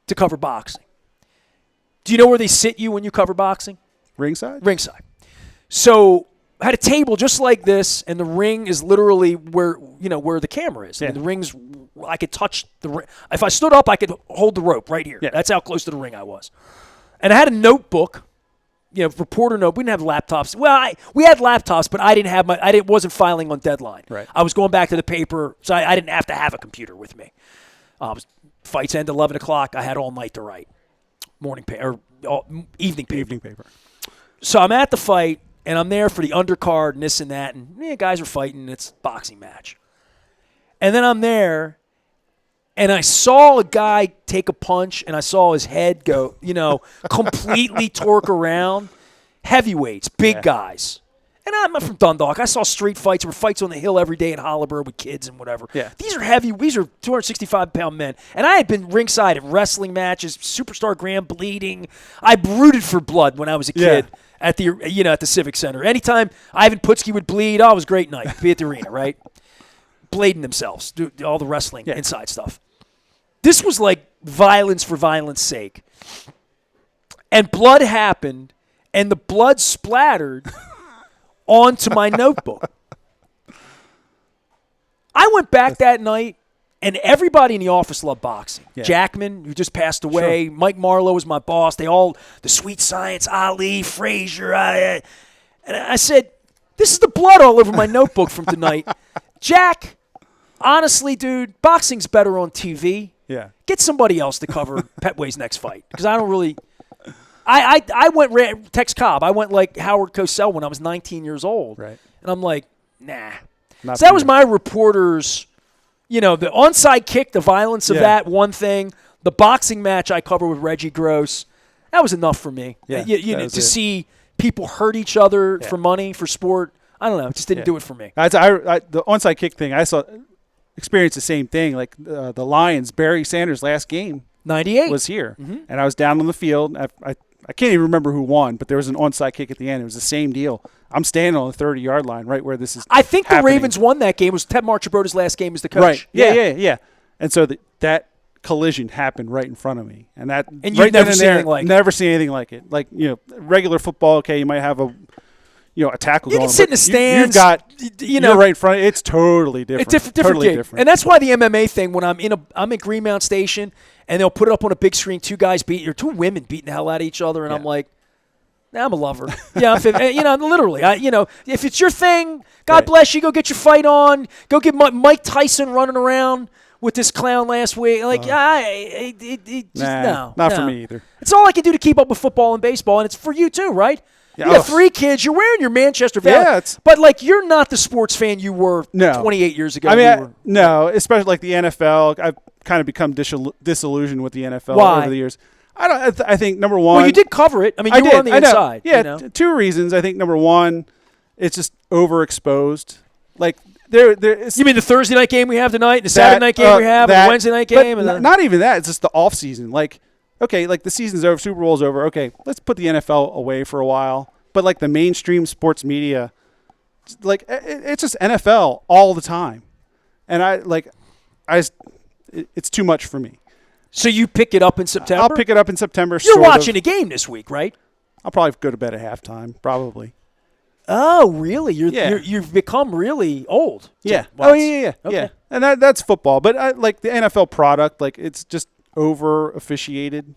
A: to cover boxing. Do you know where they sit you when you cover boxing?
B: Ringside?
A: Ringside. So I had a table just like this, and the ring is literally where the camera is.
B: Yeah.
A: The ring's, I could touch the ring. If I stood up, I could hold the rope right here.
B: Yeah.
A: That's how close to the ring I was. And I had a notebook, reporter note. We didn't have laptops. Well, we had laptops, but I didn't have wasn't filing on deadline.
B: Right.
A: I was going back to the paper, so I didn't have to have a computer with me. Fights end 11 o'clock. I had all night to write. Morning paper or evening paper.
B: Evening paper.
A: So I'm at the fight, and I'm there for the undercard and this and that, and guys are fighting. And it's a boxing match. And then I'm there, and I saw a guy take a punch, and I saw his head go, completely torque around. Heavyweights, big guys. And I'm from Dundalk. I saw street fights. There were fights on the hill every day in Holliburg with kids and whatever.
B: Yeah.
A: These are heavy. These are 265-pound men. And I had been ringside at wrestling matches, Superstar Graham bleeding. I rooted for blood when I was a kid at the Civic Center. Anytime Ivan Putski would bleed, it was a great night. Be at the arena, right? Blading themselves, do all the wrestling inside stuff. This was like violence for violence sake. And blood happened, and the blood splattered onto my notebook. I went back that night, and everybody in the office loved boxing.
B: Yeah.
A: Jackman, who just passed away. Sure. Mike Marlowe was my boss. The Sweet Science, Ali, Frazier. And I said, This is the blood all over my notebook from tonight. Jack, honestly, dude, boxing's better on TV.
B: Yeah.
A: Get somebody else to cover Petway's next fight because I don't really. I went Tex Cobb. I went like Howard Cosell when I was 19 years old.
B: Right.
A: And I'm like, nah.
B: Not
A: So that was my reporter's, the onside kick, the violence of that, one thing. The boxing match I covered with Reggie Gross, that was enough for me.
B: Yeah,
A: To see people hurt each other for money, for sport, I don't know. It just didn't do it for me.
B: The onside kick thing, I experienced the same thing. Like the Lions, Barry Sanders' last game
A: 98
B: was here. Mm-hmm. And I was down on the field. I can't even remember who won, but there was an onside kick at the end. It was the same deal. I'm standing on the 30-yard line right where this is
A: I think
B: happening.
A: The Ravens won that game. It was Ted Marchibroda's last game as the coach.
B: Right. Yeah. And so that collision happened right in front of me. And
A: you've never seen anything like it?
B: Never seen anything like it. Like, regular football, okay, you might have a tackle going.
A: You can sit in the stands.
B: You're right in front. It's totally different.
A: It's different game. And that's why the MMA thing, when I'm in Greenmount Station, and they'll put it up on a big screen, two women beating the hell out of each other, and I'm like, nah, I'm a lover. Literally. If it's your thing, God bless you. Go get your fight on. Go get Mike Tyson running around with this clown last week. Like,
B: not for me either.
A: It's all I can do to keep up with football and baseball, and it's for you too, right? You got 3 kids. You're wearing your Manchester Valley. But, you're not the sports fan you were 28 years ago.
B: I mean, no, especially like the NFL. I've kind of become disillusioned with the NFL over the years. I think, number one.
A: Well, you did cover it. I mean, you were on the inside.
B: Yeah, 2 reasons. I think, number one, it's just overexposed. Like, you
A: mean the Thursday night game we have tonight, the Saturday night game we have, and the Wednesday night game?
B: Not even that. It's just the off season. Like, okay, like the season's over, Super Bowl's over. Okay, let's put the NFL away for a while. But like the mainstream sports media, like it's just NFL all the time, and it's too much for me.
A: So you pick it up in September?
B: I'll pick it up in September.
A: You're watching a game this week, right?
B: I'll probably go to bed at halftime, probably.
A: Oh, really? You've become really old.
B: Yeah.
A: Okay.
B: Yeah. And that's football, but the NFL product, like it's just over officiated.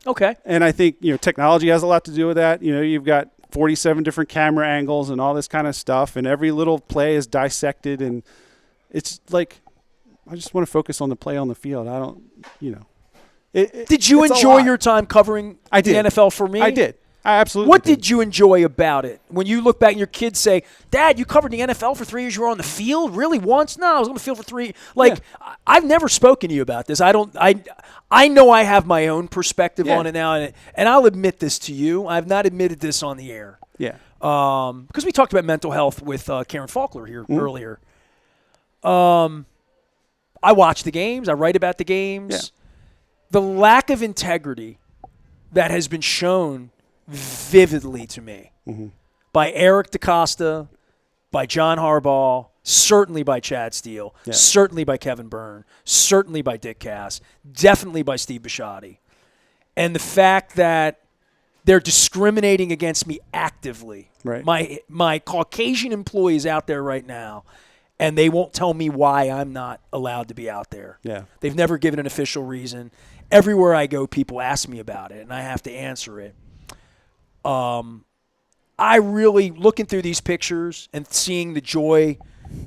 A: Okay.
B: And I think technology has a lot to do with that. You've got 47 different camera angles and all this kind of stuff, and every little play is dissected, and it's like I just want to focus on the play on the field. I don't,
A: Did you enjoy your time covering the NFL for me?
B: I did. I absolutely
A: What did you enjoy about it? When you look back and your kids say, Dad, you covered the NFL for 3 years, you were on the field? Really, once? No, I was on the field for 3. I've never spoken to you about this. I know I have my own perspective on it now, and I'll admit this to you. I've not admitted this on the air.
B: Yeah.
A: Because we talked about mental health with Karen Faulkner here earlier. I watch the games. I write about the games.
B: Yeah.
A: The lack of integrity that has been shown vividly to me by Eric DaCosta, by John Harbaugh, certainly by Chad Steele, certainly by Kevin Byrne, certainly by Dick Cass, definitely by Steve Bisciotti. And the fact that they're discriminating against me actively.
B: Right.
A: My Caucasian employees out there right now, and they won't tell me why I'm not allowed to be out there.
B: Yeah.
A: They've never given an official reason. Everywhere I go, people ask me about it, and I have to answer it. I really, looking through these pictures and seeing the joy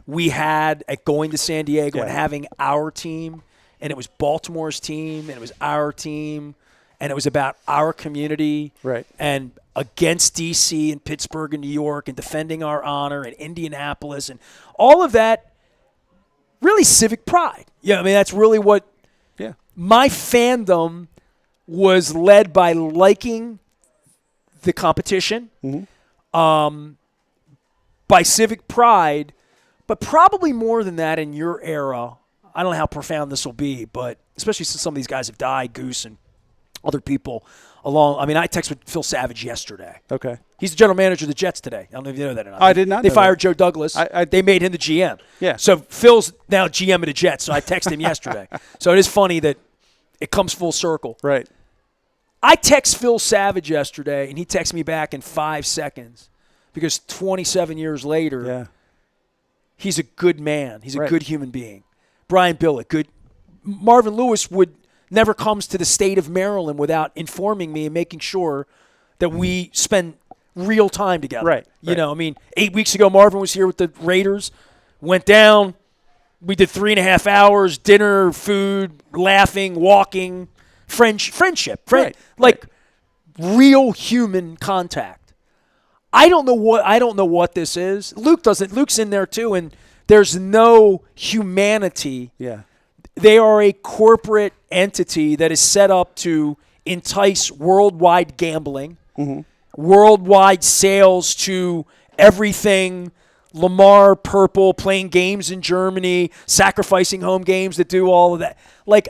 A: we had at going to San Diego and having our team, and it was Baltimore's team, and it was our team, and it was about our community,
B: right?
A: And against D.C. and Pittsburgh and New York and defending our honor and Indianapolis and all of that, really civic pride. Yeah, I mean, that's really what my fandom was led by liking the competition, by civic pride, but probably more than that in your era. I don't know how profound this will be, but especially since some of these guys have died, Goose and other people along. I mean, I texted with Phil Savage yesterday.
B: Okay.
A: He's the general manager of the Jets today. I don't know if you know that or not.
B: I did not
A: They
B: know
A: fired
B: that.
A: Joe Douglas. They made him the GM.
B: Yeah.
A: So Phil's now GM of the Jets, so I texted him yesterday. So it is funny that it comes full circle.
B: Right.
A: I text Phil Savage yesterday, and he texted me back in 5 seconds because 27 years later, he's a good man. He's a good human being. Brian Billick, good. Marvin Lewis never comes to the state of Maryland without informing me and making sure that we spend real time together.
B: Right.
A: You know, I mean, 8 weeks ago, Marvin was here with the Raiders, went down. We did 3.5 hours, dinner, food, laughing, walking, friendship. Like real human contact. I don't know what this is. Luke doesn't. Luke's in there too, and there's no humanity.
B: Yeah.
A: They are a corporate entity that is set up to entice worldwide gambling, worldwide sales to everything. Lamar Purple playing games in Germany, sacrificing home games to do all of that. Like,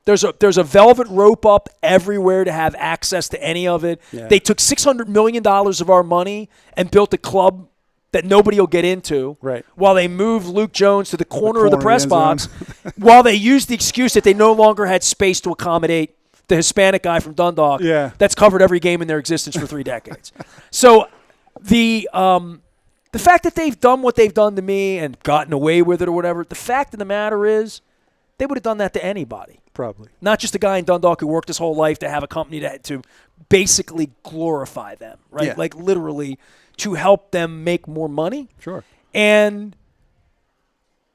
A: there's a velvet rope up everywhere to have access to any of it.
B: Yeah.
A: They took $600 million of our money and built a club that nobody will get into,
B: right,
A: while they moved Luke Jones to the corner of the press
B: end
A: box,
B: zone.
A: while they used the excuse that they no longer had space to accommodate the Hispanic guy from Dundalk that's covered every game in their existence for 3 decades. So the fact that they've done what they've done to me and gotten away with it or whatever, the fact of the matter is they would have done that to anybody.
B: Probably.
A: Not just a guy in Dundalk who worked his whole life to have a company to basically glorify them, right?
B: Yeah.
A: Like literally to help them make more money.
B: Sure.
A: And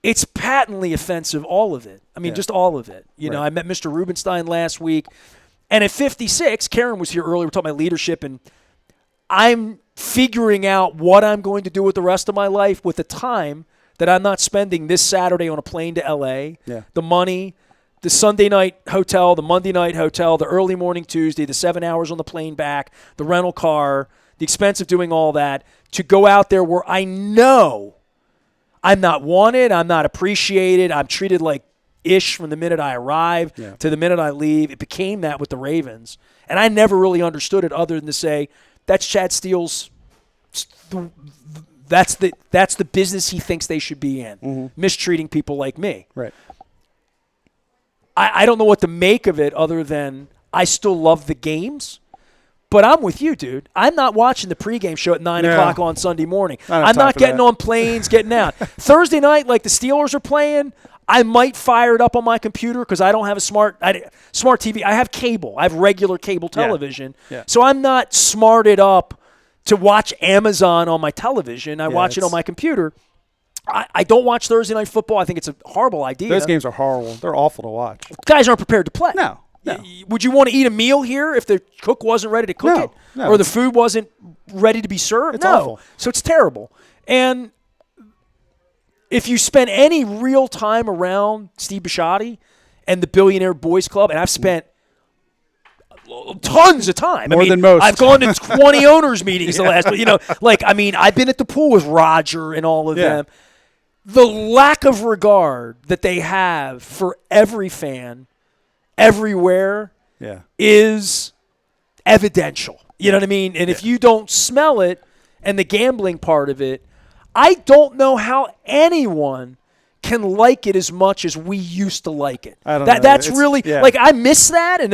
A: it's patently offensive, all of it. I mean, just all of it. You know, I met Mr. Rubenstein last week. And at 56, Karen was here earlier. We're talking about leadership. And I'm figuring out what I'm going to do with the rest of my life with the time that I'm not spending this Saturday on a plane to L.A., the money, the Sunday night hotel, the Monday night hotel, the early morning Tuesday, the 7 hours on the plane back, the rental car, the expense of doing all that, to go out there where I know I'm not wanted, I'm not appreciated, I'm treated like ish from the minute I arrive to the minute I leave. It became that with the Ravens. And I never really understood it other than to say, that's Chad Steele's, that's the business he thinks they should be in, mistreating people like me.
B: Right.
A: I don't know what to make of it other than I still love the games. But I'm with you, dude. I'm not watching the pregame show at 9 o'clock on Sunday morning. I'm not getting on planes, getting out. Thursday night, like the Steelers are playing, I might fire it up on my computer because I don't have a smart TV. I have cable. I have regular cable television.
B: Yeah.
A: So I'm not smarted up to watch Amazon on my television. I watch it on my computer. I don't watch Thursday Night Football. I think it's a horrible idea.
B: Those games are horrible. They're awful to watch.
A: Guys aren't prepared to play.
B: No.
A: Would you want to eat a meal here if the cook wasn't ready to cook it?
B: No.
A: Or the food wasn't ready to be served?
B: It's awful.
A: So it's terrible. And if you spend any real time around Steve Bisciotti and the Billionaire Boys Club, and I've spent tons of time.
B: More than most.
A: I've gone to 20 owners meetings the last, I've been at the pool with Roger and all of them. The lack of regard that they have for every fan everywhere is evidential. You know what I mean? And if you don't smell it and the gambling part of it, I don't know how anyone can like it as much as we used to like it.
B: I don't know.
A: That's really like I miss that, and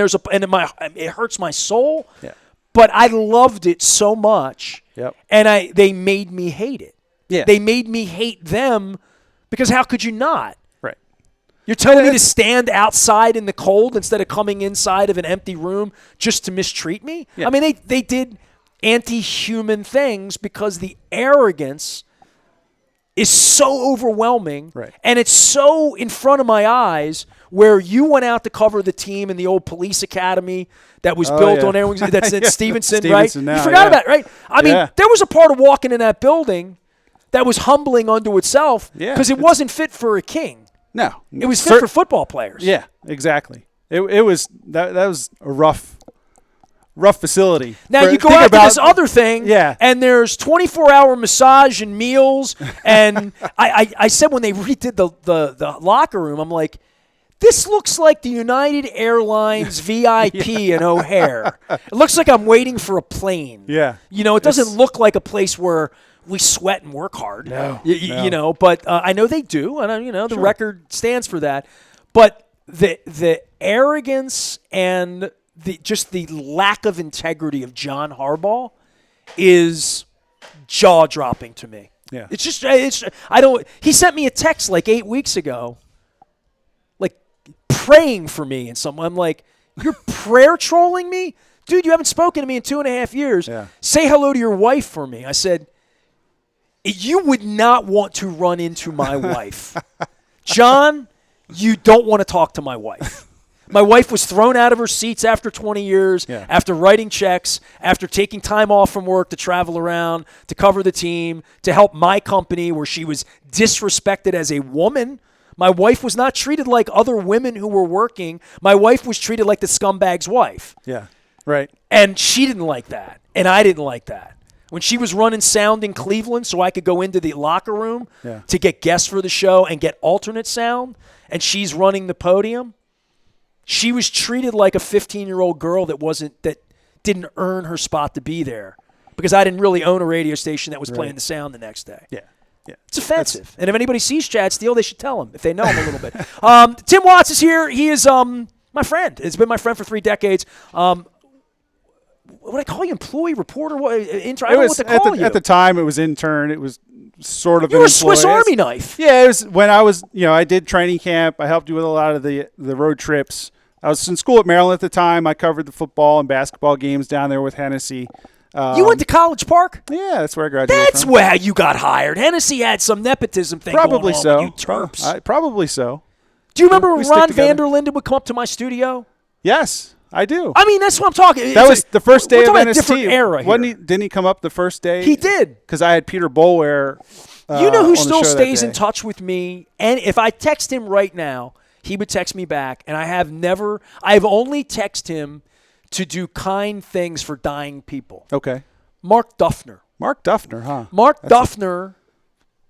A: it hurts my soul.
B: Yeah.
A: But I loved it so much, and they made me hate it.
B: Yeah.
A: They made me hate them because how could you not?
B: Right.
A: You're telling me to stand outside in the cold instead of coming inside of an empty room just to mistreat me?
B: Yeah.
A: I mean, they did anti-human things because the arrogance is so overwhelming, and it's so in front of my eyes where you went out to cover the team in the old police academy that was built on Air Wings. That's at Stevenson, right?
B: Now,
A: you forgot about it, right? I mean, there was a part of walking in that building that was humbling unto itself because it wasn't fit for a king.
B: No.
A: It was fit for football players.
B: Yeah, exactly. It was that was a rough facility.
A: Now you go out to this other thing, and there's 24-hour massage and meals. And I said when they redid the locker room, I'm like, this looks like the United Airlines VIP in O'Hare. It looks like I'm waiting for a plane.
B: Yeah.
A: You know, it doesn't look like a place where we sweat and work hard.
B: No.
A: You know, but I know they do, and the record stands for that. But the arrogance and just the lack of integrity of John Harbaugh is jaw-dropping to me.
B: Yeah.
A: He sent me a text like 8 weeks ago, like praying for me and something. I'm like, you're prayer trolling me dude, you haven't spoken to me in 2.5 years.
B: Yeah.
A: Say hello to your wife for me. I said, you would not want to run into my wife. John, you don't want to talk to my wife. My wife was thrown out of her seats after 20 years, after writing checks, after taking time off from work to travel around, to cover the team, to help my company where she was disrespected as a woman. My wife was not treated like other women who were working. My wife was treated like the scumbag's wife.
B: Yeah, right.
A: And she didn't like that, and I didn't like that. When she was running sound in Cleveland so I could go into the locker room to get guests for the show and get alternate sound, and she's running the podium, she was treated like a 15-year-old girl that didn't earn her spot to be there because I didn't really own a radio station that was playing the sound the next day.
B: Yeah. Yeah.
A: It's offensive. And if anybody sees Chad Steele, they should tell him if they know him a little bit. Tim Watts is here. He is my friend. It's been my friend for 3 decades. What do I call you? Employee, reporter? Intern? I don't know what to call you.
B: At the time, it was intern. It was sort of
A: you were a Swiss Army knife.
B: Yeah, it was when I was, I did training camp. I helped you with a lot of the road trips. I was in school at Maryland at the time. I covered the football and basketball games down there with Hennessy.
A: You went to College Park?
B: Yeah, that's where I graduated
A: That's
B: from.
A: where you got hired. Hennessy had some nepotism thing
B: Probably
A: going on
B: so.
A: with you Terps.
B: Probably so.
A: Do you remember when
B: we stick
A: Ron
B: together.
A: Vanderlinden would come up to my studio?
B: Yes, I do.
A: I mean, that's what I'm talking.
B: That was the first day
A: we're
B: of
A: talking a
B: NST.
A: different era here.
B: Didn't he come up the first day?
A: He did.
B: Because I had Peter Boulware.
A: You know who
B: on the
A: still
B: show that
A: stays
B: day.
A: in touch with me? And if I text him right now, he would text me back. And I've only texted him to do kind things for dying people.
B: Okay.
A: Mark Duffner.
B: Mark Duffner, huh?
A: Mark Duffner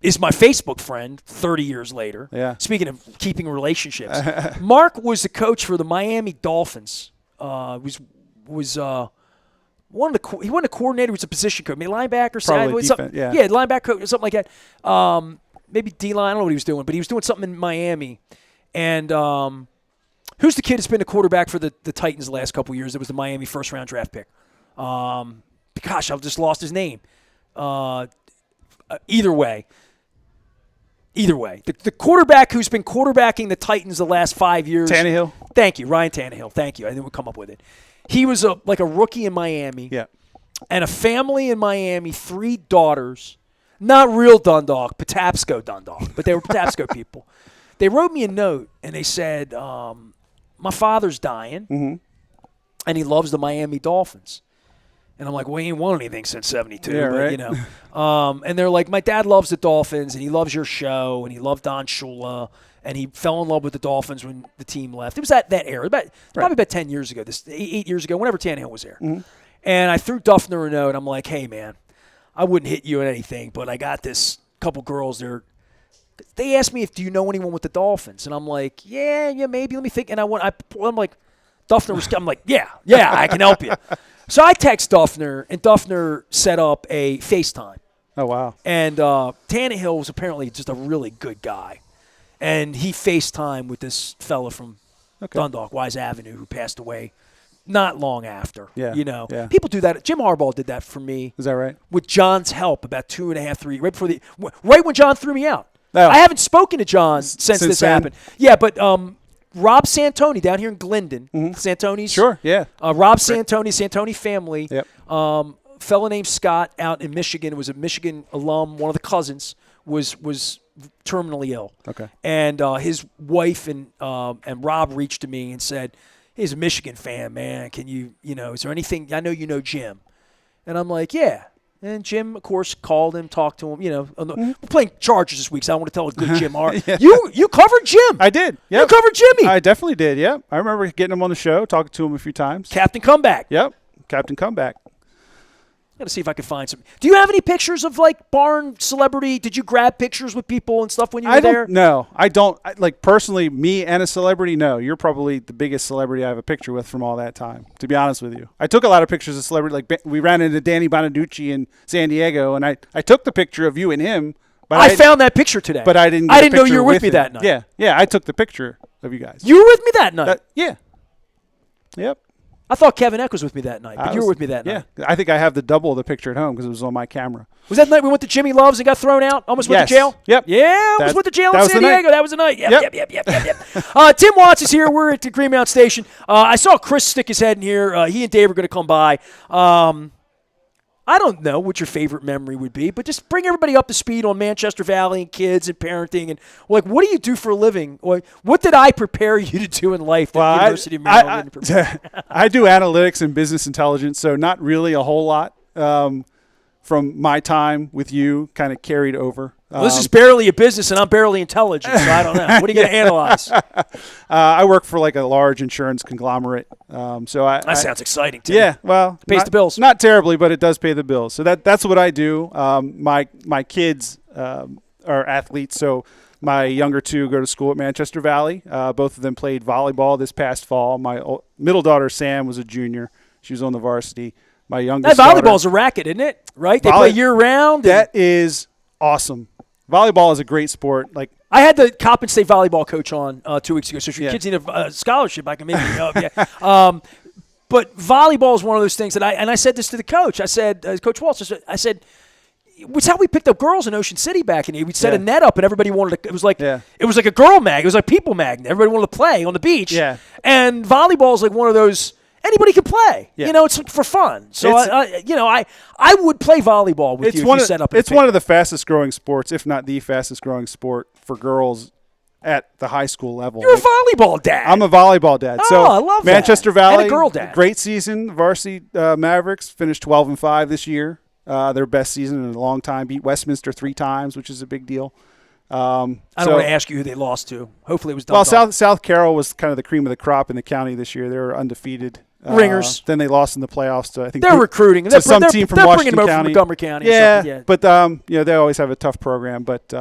A: is my Facebook friend 30 years later.
B: Yeah.
A: Speaking of keeping relationships. Mark was the coach for the Miami Dolphins. He wasn't a coordinator, he was a position coach. Maybe linebacker,
B: Probably defense,
A: yeah, linebacker coach, something like that. Maybe D-line, I don't know what he was doing, but he was doing something in Miami. And who's the kid that's been the quarterback for the Titans the last couple of years? That was the Miami first-round draft pick. Gosh, I've just lost his name. Either way, the quarterback who's been quarterbacking the Titans the last 5 years.
B: Tannehill.
A: Thank you, Ryan Tannehill. Thank you. I think we'll come up with it. He was like a rookie in Miami.
B: Yeah.
A: And a family in Miami, 3 daughters, not real Dundalk, Patapsco Dundalk, but they were Patapsco people. They wrote me a note, and they said, my father's dying, and he loves the Miami Dolphins. And I'm like, well, he ain't won anything since 72,
B: yeah,
A: but,
B: right.
A: and they're like, my dad loves the Dolphins, and he loves your show, and he loved Don Shula, and he fell in love with the Dolphins when the team left. It was that era, probably about 10 years ago, 8 years ago, whenever Tannehill was there. And I threw Duffner a note. I'm like, hey, man, I wouldn't hit you at anything, but I got this couple girls there. They asked me, do you know anyone with the Dolphins? And I'm like, yeah, maybe. Let me think. And I'm like, Duffner was, I'm like, yeah, I can help you. So I text Duffner, and Duffner set up a FaceTime.
B: Oh, wow.
A: And Tannehill was apparently just a really good guy. And he FaceTimed with this fella from Dundalk, Wise Avenue, who passed away not long after.
B: Yeah. Yeah.
A: People do that. Jim Harbaugh did that for me.
B: Is that right?
A: With John's help about 2.5, 3, right when John threw me out.
B: Oh.
A: I haven't spoken to John since this
B: then?
A: happened. Yeah, but Rob Santoni down here in Glendon, Santoni's.
B: Sure, yeah.
A: Rob Santoni, Santoni family.
B: Yep.
A: Fella named Scott out in Michigan, was a Michigan alum. One of the cousins was terminally ill.
B: Okay.
A: And his wife and Rob reached to me and said, he's a Michigan fan, man. Can you, is there anything? I know you know Jim. And I'm like, yeah. And Jim, of course, called him, talked to him. We're playing Chargers this week, so I want to tell a good Jim.
B: Yeah.
A: You covered Jim.
B: I did. Yep.
A: You covered Jimmy.
B: I definitely did, yep. I remember getting him on the show, talking to him a few times.
A: Captain Comeback.
B: Yep, Captain Comeback.
A: Got to see if I can find some. Do you have any pictures of, like, barn celebrity? Did you grab pictures with people and stuff when you were there?
B: No, I don't. Personally, me and a celebrity, no. You're probably the biggest celebrity I have a picture with from all that time, to be honest with you. I took a lot of pictures of celebrity. Like, we ran into Danny Bonaducci in San Diego, and I took the picture of you and him. But
A: I found that picture today.
B: But I didn't
A: know you were with me that night.
B: Yeah, I took the picture of you guys.
A: You were with me that night.
B: Yeah. Yep.
A: I thought Kevin Eck was with me that night, but you were with me that night.
B: Yeah, I think I have the double of the picture at home because it was on my camera.
A: Was that the night we went to Jimmy Love's and got thrown out? Almost went to jail?
B: Yep.
A: Yeah, almost went to jail in San Diego. That was the night. Yep. Tim Watts is here. We're at the Greenmount Station. I saw Chris stick his head in here. He and Dave are going to come by. I don't know what your favorite memory would be, but just bring everybody up to speed on Manchester Valley and kids and parenting. And what do you do for a living? What did I prepare you to do in life at the University of Maryland?
B: I do analytics and business intelligence, so not really a whole lot from my time with you kind of carried over.
A: Well, this is barely a business, and I'm barely intelligent, so I don't know. What are you going to analyze?
B: I work for like a large insurance conglomerate. That
A: sounds exciting to me.
B: Yeah, well,
A: it pays the bills.
B: Not terribly, but it does pay the bills. So that's what I do. My kids are athletes, so my younger two go to school at Manchester Valley. Both of them played volleyball this past fall. My middle daughter, Sam, was a junior. She was on the varsity. My youngest
A: volleyball's a racket, isn't it? Right? They play year-round.
B: That is awesome. Volleyball is a great sport. Like
A: I had the Coppin State volleyball coach on 2 weeks ago. So if your kids need a scholarship, I can maybe help. Yeah. But volleyball is one of those things that I said this to the coach. I said, Coach Walsh, I said, it's how we picked up girls in Ocean City back in the day. We'd set a net up and everybody wanted to. It was like a girl mag. It was like people magnet. Everybody wanted to play on the beach.
B: Yeah.
A: And volleyball is like one of those. Anybody can play. Yeah. It's for fun. So I would play volleyball with you if you set up.
B: It's one of the fastest growing sports, if not the fastest growing sport for girls at the high school level.
A: You're a volleyball dad.
B: I'm a volleyball dad.
A: Oh, I love
B: Manchester
A: that.
B: Valley,
A: and a girl dad.
B: Great season. Varsity Mavericks finished 12-5 this year. Their best season in a long time. Beat Westminster 3 times, which is a big deal.
A: I don't want to ask you who they lost to. Hopefully it was
B: Well, South Carroll was kind of the cream of the crop in the county this year. They were undefeated.
A: Ringers.
B: Then they lost in the playoffs to, I think,
A: they're recruiting.
B: To some team from Washington
A: County.
B: County.
A: From Montgomery County.
B: Yeah, but they always have a tough program. But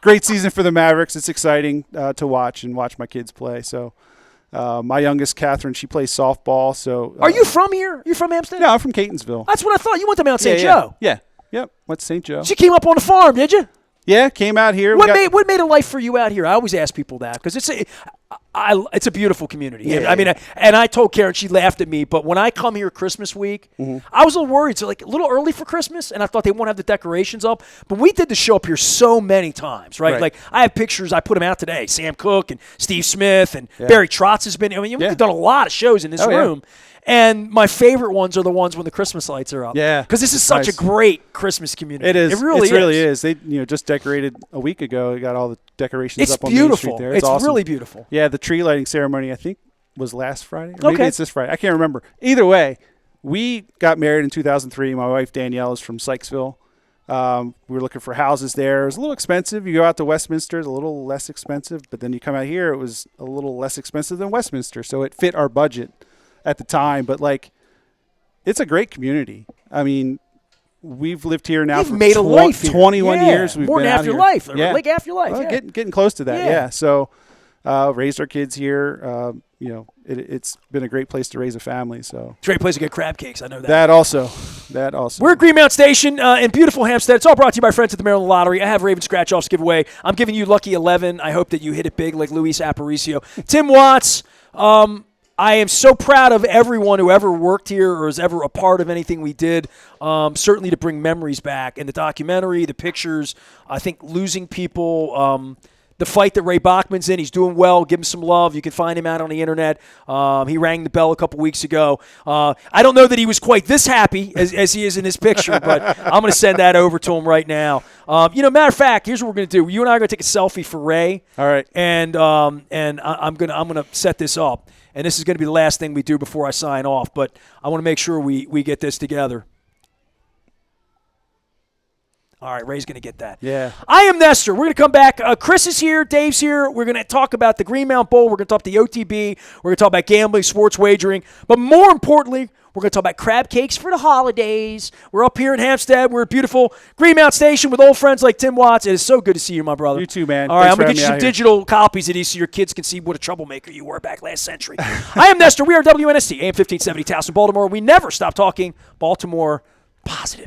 B: great season for the Mavericks. It's exciting to watch my kids play. So my youngest, Catherine, she plays softball. So
A: are you from here? You from Hampstead?
B: No, I'm from Catonsville.
A: That's what I thought. You went to Mount St. Joe.
B: Yeah. Yep. Went to St. Joe.
A: She came up on the farm, did you?
B: Yeah, came out here.
A: What made a life for you out here? I always ask people that because it's a beautiful community.
B: Yeah,
A: I mean, and I told Karen, she laughed at me, but when I come here Christmas week, I was a little worried. So like a little early for Christmas, and I thought they won't have the decorations up. But we did the show up here so many times, right? Like I have pictures. I put them out today. Sam Cooke and Steve Smith and Barry Trotz has been. I mean, we've done a lot of shows in this room. Yeah. And my favorite ones are the ones when the Christmas lights are up.
B: Yeah,
A: because this is such a great Christmas community.
B: It is.
A: It really
B: is. They just decorated a week ago. They got all the decorations up on
A: beautiful.
B: Main Street there.
A: It's
B: awesome.
A: really beautiful.
B: Yeah, the tree lighting ceremony I think was last Friday. Or maybe it's this Friday. I can't remember. Either way, we got married in 2003. My wife Danielle is from Sykesville. We were looking for houses there. It was a little expensive. You go out to Westminster, it's a little less expensive. But then you come out here, it was a little less expensive than Westminster. So it fit our budget at the time. But it's a great community. I mean, we've lived here now for
A: made a life here.
B: 21 years. We've
A: more
B: been
A: than
B: out
A: half your
B: here.
A: life. Like half your life.
B: Well, getting close to that. Yeah. So raised our kids here. It's been a great place to raise a family. So
A: it's a great place to get crab cakes. I know that.
B: That also.
A: We're at Greenmount Station in beautiful Hampstead. It's all brought to you by friends at the Maryland Lottery. I have Raven scratch-offs to give away. I'm giving you Lucky 11. I hope that you hit it big like Luis Aparicio. Tim Watts. I am so proud of everyone who ever worked here or is ever a part of anything we did, certainly to bring memories back. And the documentary, the pictures, I think losing people, the fight that Ray Bachman's in, he's doing well. Give him some love. You can find him out on the internet. He rang the bell a couple weeks ago. I don't know that he was quite this happy as he is in this picture, but I'm going to send that over to him right now. Matter of fact, here's what we're going to do. You and I are going to take a selfie for Ray.
B: All right.
A: And I'm going to set this up. And this is going to be the last thing we do before I sign off, but I want to make sure we get this together. All right, Ray's going to get that.
B: Yeah.
A: I am Nestor. We're going to come back. Chris is here. Dave's here. We're going to talk about the Greenmount Bowl. We're going to talk the OTB. We're going to talk about gambling, sports wagering. But more importantly, we're going to talk about crab cakes for the holidays. We're up here in Hampstead. We're at beautiful Greenmount Station with old friends like Tim Watts. It is so good to see you, my brother.
B: You too, man.
A: All right, I'm going to get you some digital copies of these so your kids can see what a troublemaker you were back last century. I am Nestor. We are WNST, AM 1570, Towson, Baltimore. We never stop talking Baltimore positive.